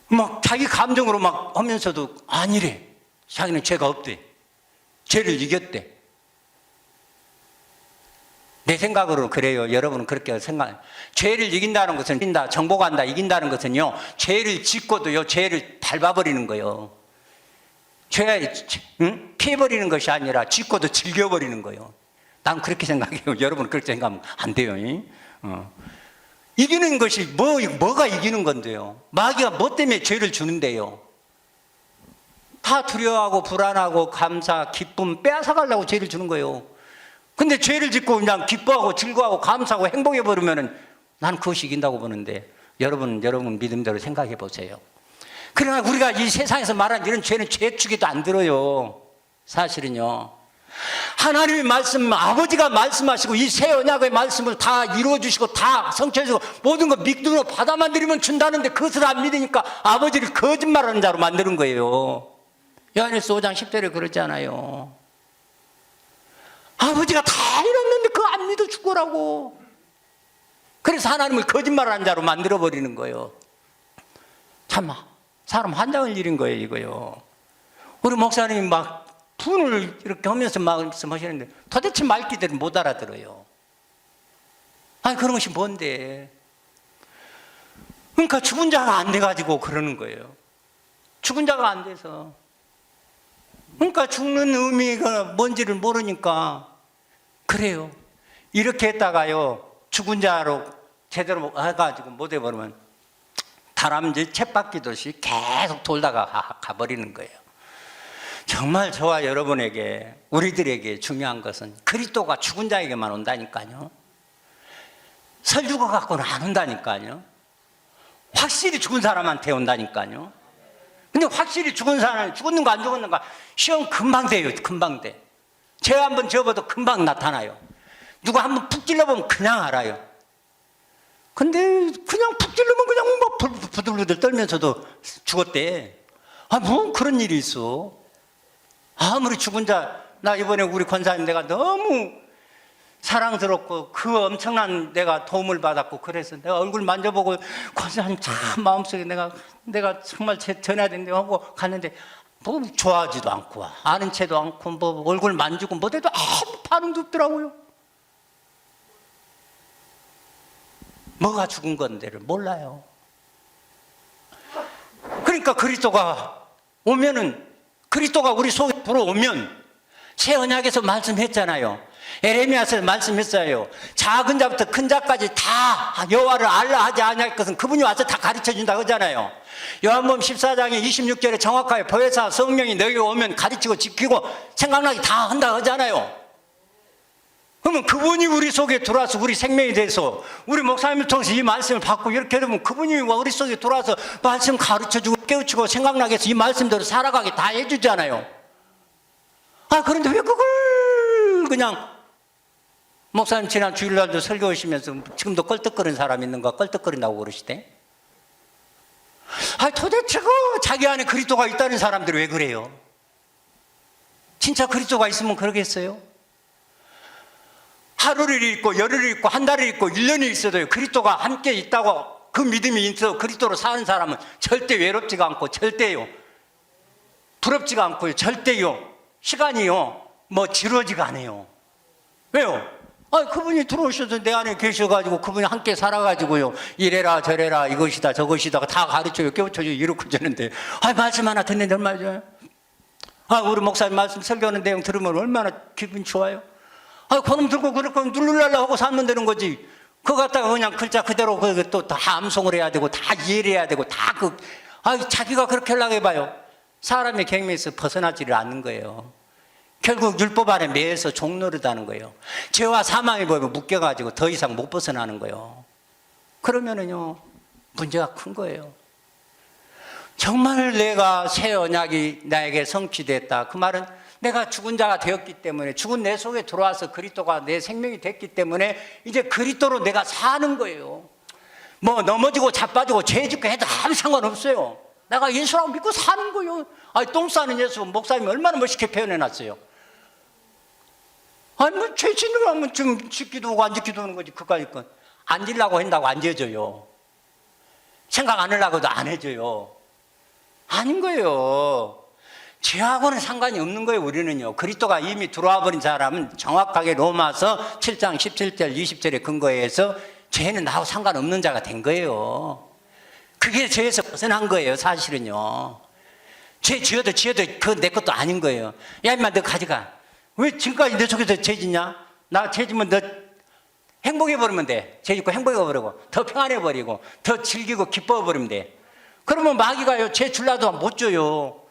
막 자기 감정으로 막 하면서도 아니래. 자기는 죄가 없대. 죄를 이겼대. 내 생각으로 그래요. 여러분은 그렇게 생각. 죄를 이긴다는 것은, 정복한다, 이긴다는 것은요, 죄를 짓고도요, 죄를 밟아버리는 거예요. 죄, 피해버리는 것이 아니라 짓고도 즐겨버리는 거예요. 난 그렇게 생각해요. 여러분은 그렇게 생각하면 안 돼요. 이기는 것이 뭐가 이기는 건데요? 마귀가 뭐 때문에 죄를 주는데요? 다 두려워하고 불안하고 감사, 기쁨 빼앗아가려고 죄를 주는 거예요. 근데 죄를 짓고 그냥 기뻐하고 즐거워하고 감사하고 행복해버리면은 난 그것이 이긴다고 보는데, 여러분 믿음대로 생각해 보세요. 그러나 우리가 이 세상에서 말하는 이런 죄는 죄축에도 안 들어요. 사실은요. 하나님의 말씀, 아버지가 말씀하시고 이 새 언약의 말씀을 다 이루어주시고 다 성취해주고 모든 거 믿음으로 받아만 드리면 준다는데 그것을 안 믿으니까 아버지를 거짓말하는 자로 만드는 거예요. 요한일서 5장 10절에 그러잖아요. 아버지가 다 이뤘는데 그거 안 믿어 죽으라고. 그래서 하나님을 거짓말하는 자로 만들어버리는 거예요. 참 사람 환장을 일인 거예요 이거요. 우리 목사님이 막 분을 이렇게 하면서 말씀하시는데 도대체 말귀들을 못 알아들어요. 아니 그런 것이 뭔데. 그러니까 죽은 자가 안 돼가지고 그러는 거예요. 죽은 자가 안 돼서. 그러니까 죽는 의미가 뭔지를 모르니까 그래요. 이렇게 했다가요 죽은 자로 제대로 해가지고 못 해버리면 다람쥐 쳇바퀴듯이 계속 돌다가 가버리는 거예요. 정말 저와 여러분에게 우리들에게 중요한 것은 그리스도가 죽은 자에게만 온다니까요. 설주가 갖고는 안 온다니까요. 확실히 죽은 사람한테 온다니까요. 근데 확실히 죽은 사람이 죽었는가 안 죽었는가 시험 금방 돼요. 금방 돼. 죄 한번 지어봐도 금방 나타나요. 누가 한번 푹 찔러보면 그냥 알아요. 근데 그냥 푹 찔러면 그냥 막 부들부들 떨면서도 죽었대. 아, 뭐 그런 일이 있어. 아무리 죽은 자, 나 이번에 우리 권사님 내가 너무 사랑스럽고 그 엄청난 내가 도움을 받았고 그래서 내가 얼굴 만져보고 권사님 참 마음속에 내가 정말 전해야 된다고 하고 갔는데 뭐 좋아하지도 않고 아는 채도 않고 뭐 얼굴 만지고 뭐래도 아무 반응도 없더라고요. 뭐가 죽은 건데를 몰라요. 그러니까 그리스도가 오면은 그리스도가 우리 속에 들어오면 새 언약에서 말씀했잖아요. 에레미야서 말씀했어요. 작은 자부터 큰 자까지 다 여호와를 알라 하지 아니할 것은 그분이 와서 다 가르쳐준다 하잖아요. 요한복음 14장에 26절에 정확하게 보혜사 성령이 너에게 오면 가르치고 지키고 생각나게 다 한다 하잖아요. 그러면 그분이 우리 속에 들어와서 우리 생명이 돼서 우리 목사님을 통해서 이 말씀을 받고 이렇게 되면 그분이 우리 속에 들어와서 말씀 가르쳐주고 깨우치고 생각나게 해서 이 말씀대로 살아가게 다 해주잖아요. 아, 그런데 왜 그걸 그냥 목사님 지난 주일날도 설교 오시면서 지금도 껄떡거리는 사람 있는가 껄떡거린다고 그러시대. 아, 도대체 자기 안에 그리스도가 있다는 사람들이 왜 그래요? 진짜 그리스도가 있으면 그러겠어요? 하루를 있고 열흘을 있고 한 달을 있고 1년이 있어도요 그리스도가 함께 있다고 그 믿음이 있어 그리스도로 사는 사람은 절대 외롭지가 않고 절대요 부럽지가 않고요 절대요 시간이요 뭐 지루하지가 않아요. 왜요? 아, 그분이 들어오셔서 내 안에 계셔가지고 그분이 함께 살아가지고요 이래라 저래라 이것이다 저것이다 다 가르쳐요 깨우쳐줘요 이렇게 되는데 아, 말씀 하나 듣는데 얼마나 좋아요. 아, 우리 목사님 말씀 설교하는 내용 들으면 얼마나 기분 좋아요. 아, 그놈 들고 그렇게 누르려고 하고 살면 되는 거지. 그거 갖다가 그냥 글자 그대로 또 다 암송을 해야 되고 다 이해를 해야 되고 다 자기가 그렇게 하려고 해봐요. 사람의 경매에서 벗어나지를 않는 거예요. 결국 율법 아래 매여서 종노릇하는 거예요. 죄와 사망의 법에 묶여가지고 더 이상 못 벗어나는 거예요. 그러면은요 문제가 큰 거예요. 정말 내가 새 언약이 나에게 성취됐다. 그 말은 내가 죽은 자가 되었기 때문에 죽은 내 속에 들어와서 그리스도가 내 생명이 됐기 때문에 이제 그리스도로 내가 사는 거예요. 뭐 넘어지고 자빠지고 죄 짓고 해도 아무 상관없어요. 내가 예수라고 믿고 사는 거예요. 아니, 똥 싸는 예수 목사님이 얼마나 멋있게 표현해놨어요. 아니, 뭐 죄 짓는 거 하면 좀 짓기도 하고 안 짓기도 하는 거지. 그까짓 건 안 지려고 한다고 안 지어져요. 생각 안 하려고도 안 해줘요. 아닌 거예요. 죄하고는 상관이 없는 거예요. 우리는요 그리스도가 이미 들어와 버린 사람은 정확하게 로마서 7장 17절 20절의 근거에 의해서 죄는 나하고 상관없는 자가 된 거예요. 그게 죄에서 벗어난 거예요. 사실은요 죄 지어도 그건 내 것도 아닌 거예요. 야 임마 너 가져가. 왜 지금까지 내 속에서 죄 짓냐? 나 죄 짓면 너 행복해버리면 돼. 죄 짓고 행복해버리고 더 평안해버리고 더 즐기고 기뻐버리면 돼. 그러면 마귀가요 죄 줄라도 못 줘요.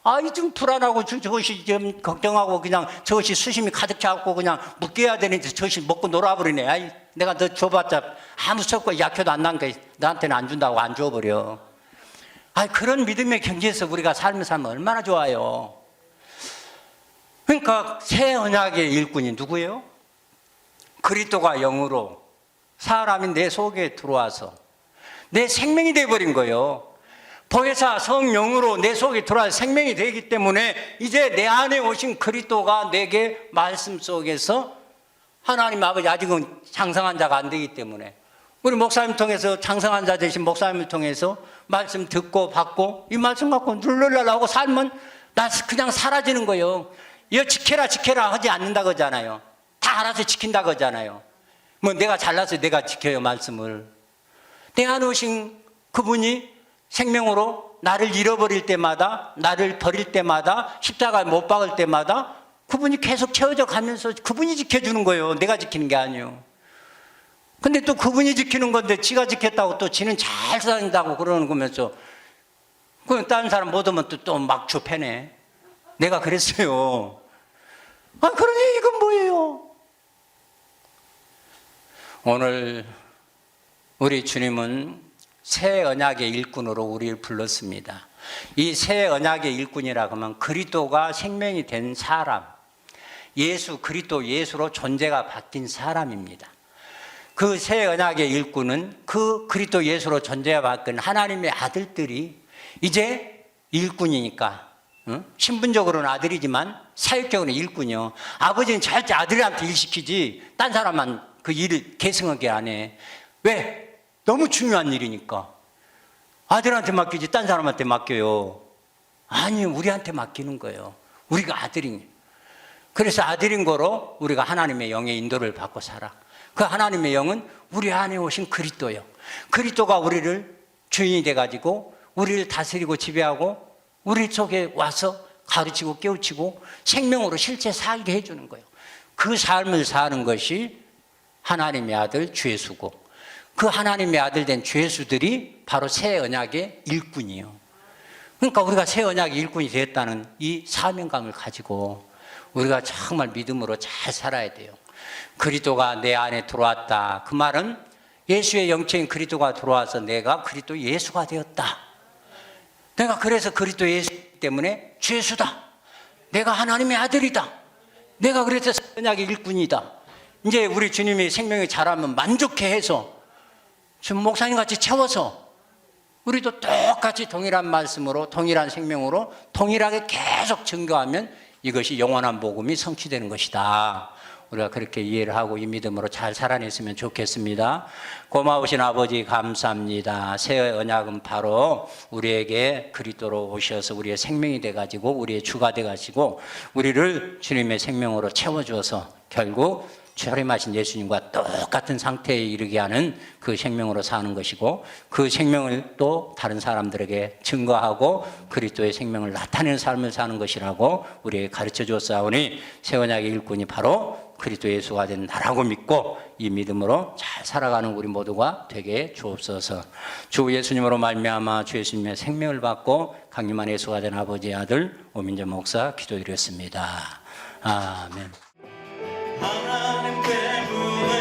아이, 좀 불안하고 저것이 좀 걱정하고 그냥 저것이 수심이 가득 차고 그냥 묶여야 되는데 저것이 먹고 놀아버리네. 아이, 내가 너 줘봤자 아무 썩고 약효도 안 난 게 너한테는 안 준다고 안 줘버려. 아이, 그런 믿음의 경지에서 우리가 삶을 살면 얼마나 좋아요. 그러니까 새 언약의 일꾼이 누구예요? 그리스도가 영으로 사람이 내 속에 들어와서 내 생명이 되어버린 거예요. 보혜사 성령으로 내 속에 들어와 생명이 되기 때문에 이제 내 안에 오신 그리스도가 내게 말씀 속에서 하나님 아버지 아직은 장성한 자가 안 되기 때문에 우리 목사님 통해서 장성한 자 되신 목사님을 통해서 말씀 듣고 받고 이 말씀 갖고 룰루랄라 고 살면 나 그냥 사라지는 거예요. 이거 지켜라 지켜라 하지 않는다 그러잖아요. 다 알아서 지킨다 그러잖아요. 뭐 내가 잘나서 내가 지켜요 말씀을. 내 안에 오신 그분이 생명으로 나를 잃어버릴 때마다 나를 버릴 때마다 십자가에 못 박을 때마다 그분이 계속 채워져 가면서 그분이 지켜주는 거예요. 내가 지키는 게 아니에요. 근데 또 그분이 지키는 건데 지가 지켰다고 또 지는 잘 산다고 그러는 거면서 그럼 다른 사람 못 오면 또 막주 패네. 내가 그랬어요. 아 그러니 이건 뭐예요? 오늘 우리 주님은 새 언약의 일꾼으로 우리를 불렀습니다. 이 새 언약의 일꾼이라고 하면 그리스도가 생명이 된 사람, 예수 그리스도 예수로 존재가 바뀐 사람입니다. 그 새 언약의 일꾼은 그 그리스도 예수로 존재가 바뀐 하나님의 아들들이 이제 일꾼이니까 신분적으로는 아들이지만 사역적으로는 일꾼이요. 아버지는 절대 아들한테 일 시키지 딴 사람만 그 일을 계승하게 안 해. 왜? 너무 중요한 일이니까. 아들한테 맡기지 딴 사람한테 맡겨요. 아니 우리한테 맡기는 거예요. 우리가 아들이니. 그래서 아들인 거로 우리가 하나님의 영의 인도를 받고 살아. 그 하나님의 영은 우리 안에 오신 그리스도예요. 그리스도가 우리를 주인이 돼가지고 우리를 다스리고 지배하고 우리 속에 와서 가르치고 깨우치고 생명으로 실제 살게 해주는 거예요. 그 삶을 사는 것이 하나님의 아들 주 예수고 그 하나님의 아들 된 주 예수들이 바로 새 언약의 일꾼이에요. 그러니까 우리가 새 언약의 일꾼이 되었다는 이 사명감을 가지고 우리가 정말 믿음으로 잘 살아야 돼요. 그리스도가 내 안에 들어왔다. 그 말은 예수의 영적인 그리스도가 들어와서 내가 그리스도 예수가 되었다. 내가 그래서 그리스도 예수 때문에 주 예수다. 내가 하나님의 아들이다. 내가 그래서 새 언약의 일꾼이다. 이제 우리 주님이 생명이 자라면 만족해해서 지금 목사님같이 채워서 우리도 똑같이 동일한 말씀으로 동일한 생명으로 동일하게 계속 증거하면 이것이 영원한 복음이 성취되는 것이다. 우리가 그렇게 이해를 하고 이 믿음으로 잘 살아냈으면 좋겠습니다. 고마우신 아버지 감사합니다. 새 언약은 바로 우리에게 그리스도로 오셔서 우리의 생명이 돼가지고 우리의 주가 돼가지고 우리를 주님의 생명으로 채워주어서 결국 저렴하신 예수님과 똑같은 상태에 이르게 하는 그 생명으로 사는 것이고 그 생명을 또 다른 사람들에게 증거하고 그리스도의 생명을 나타내는 삶을 사는 것이라고 우리에게 가르쳐 주었사오니 새 언약의 일꾼이 바로 그리스도 예수가 된 나라고 믿고 이 믿음으로 잘 살아가는 우리 모두가 되게 주옵소서. 주 예수님으로 말미암아 주 예수님의 생명을 받고 강림한 예수가 된 아버지의 아들 오민재 목사 기도드렸습니다. 아멘. 하나님께 부르는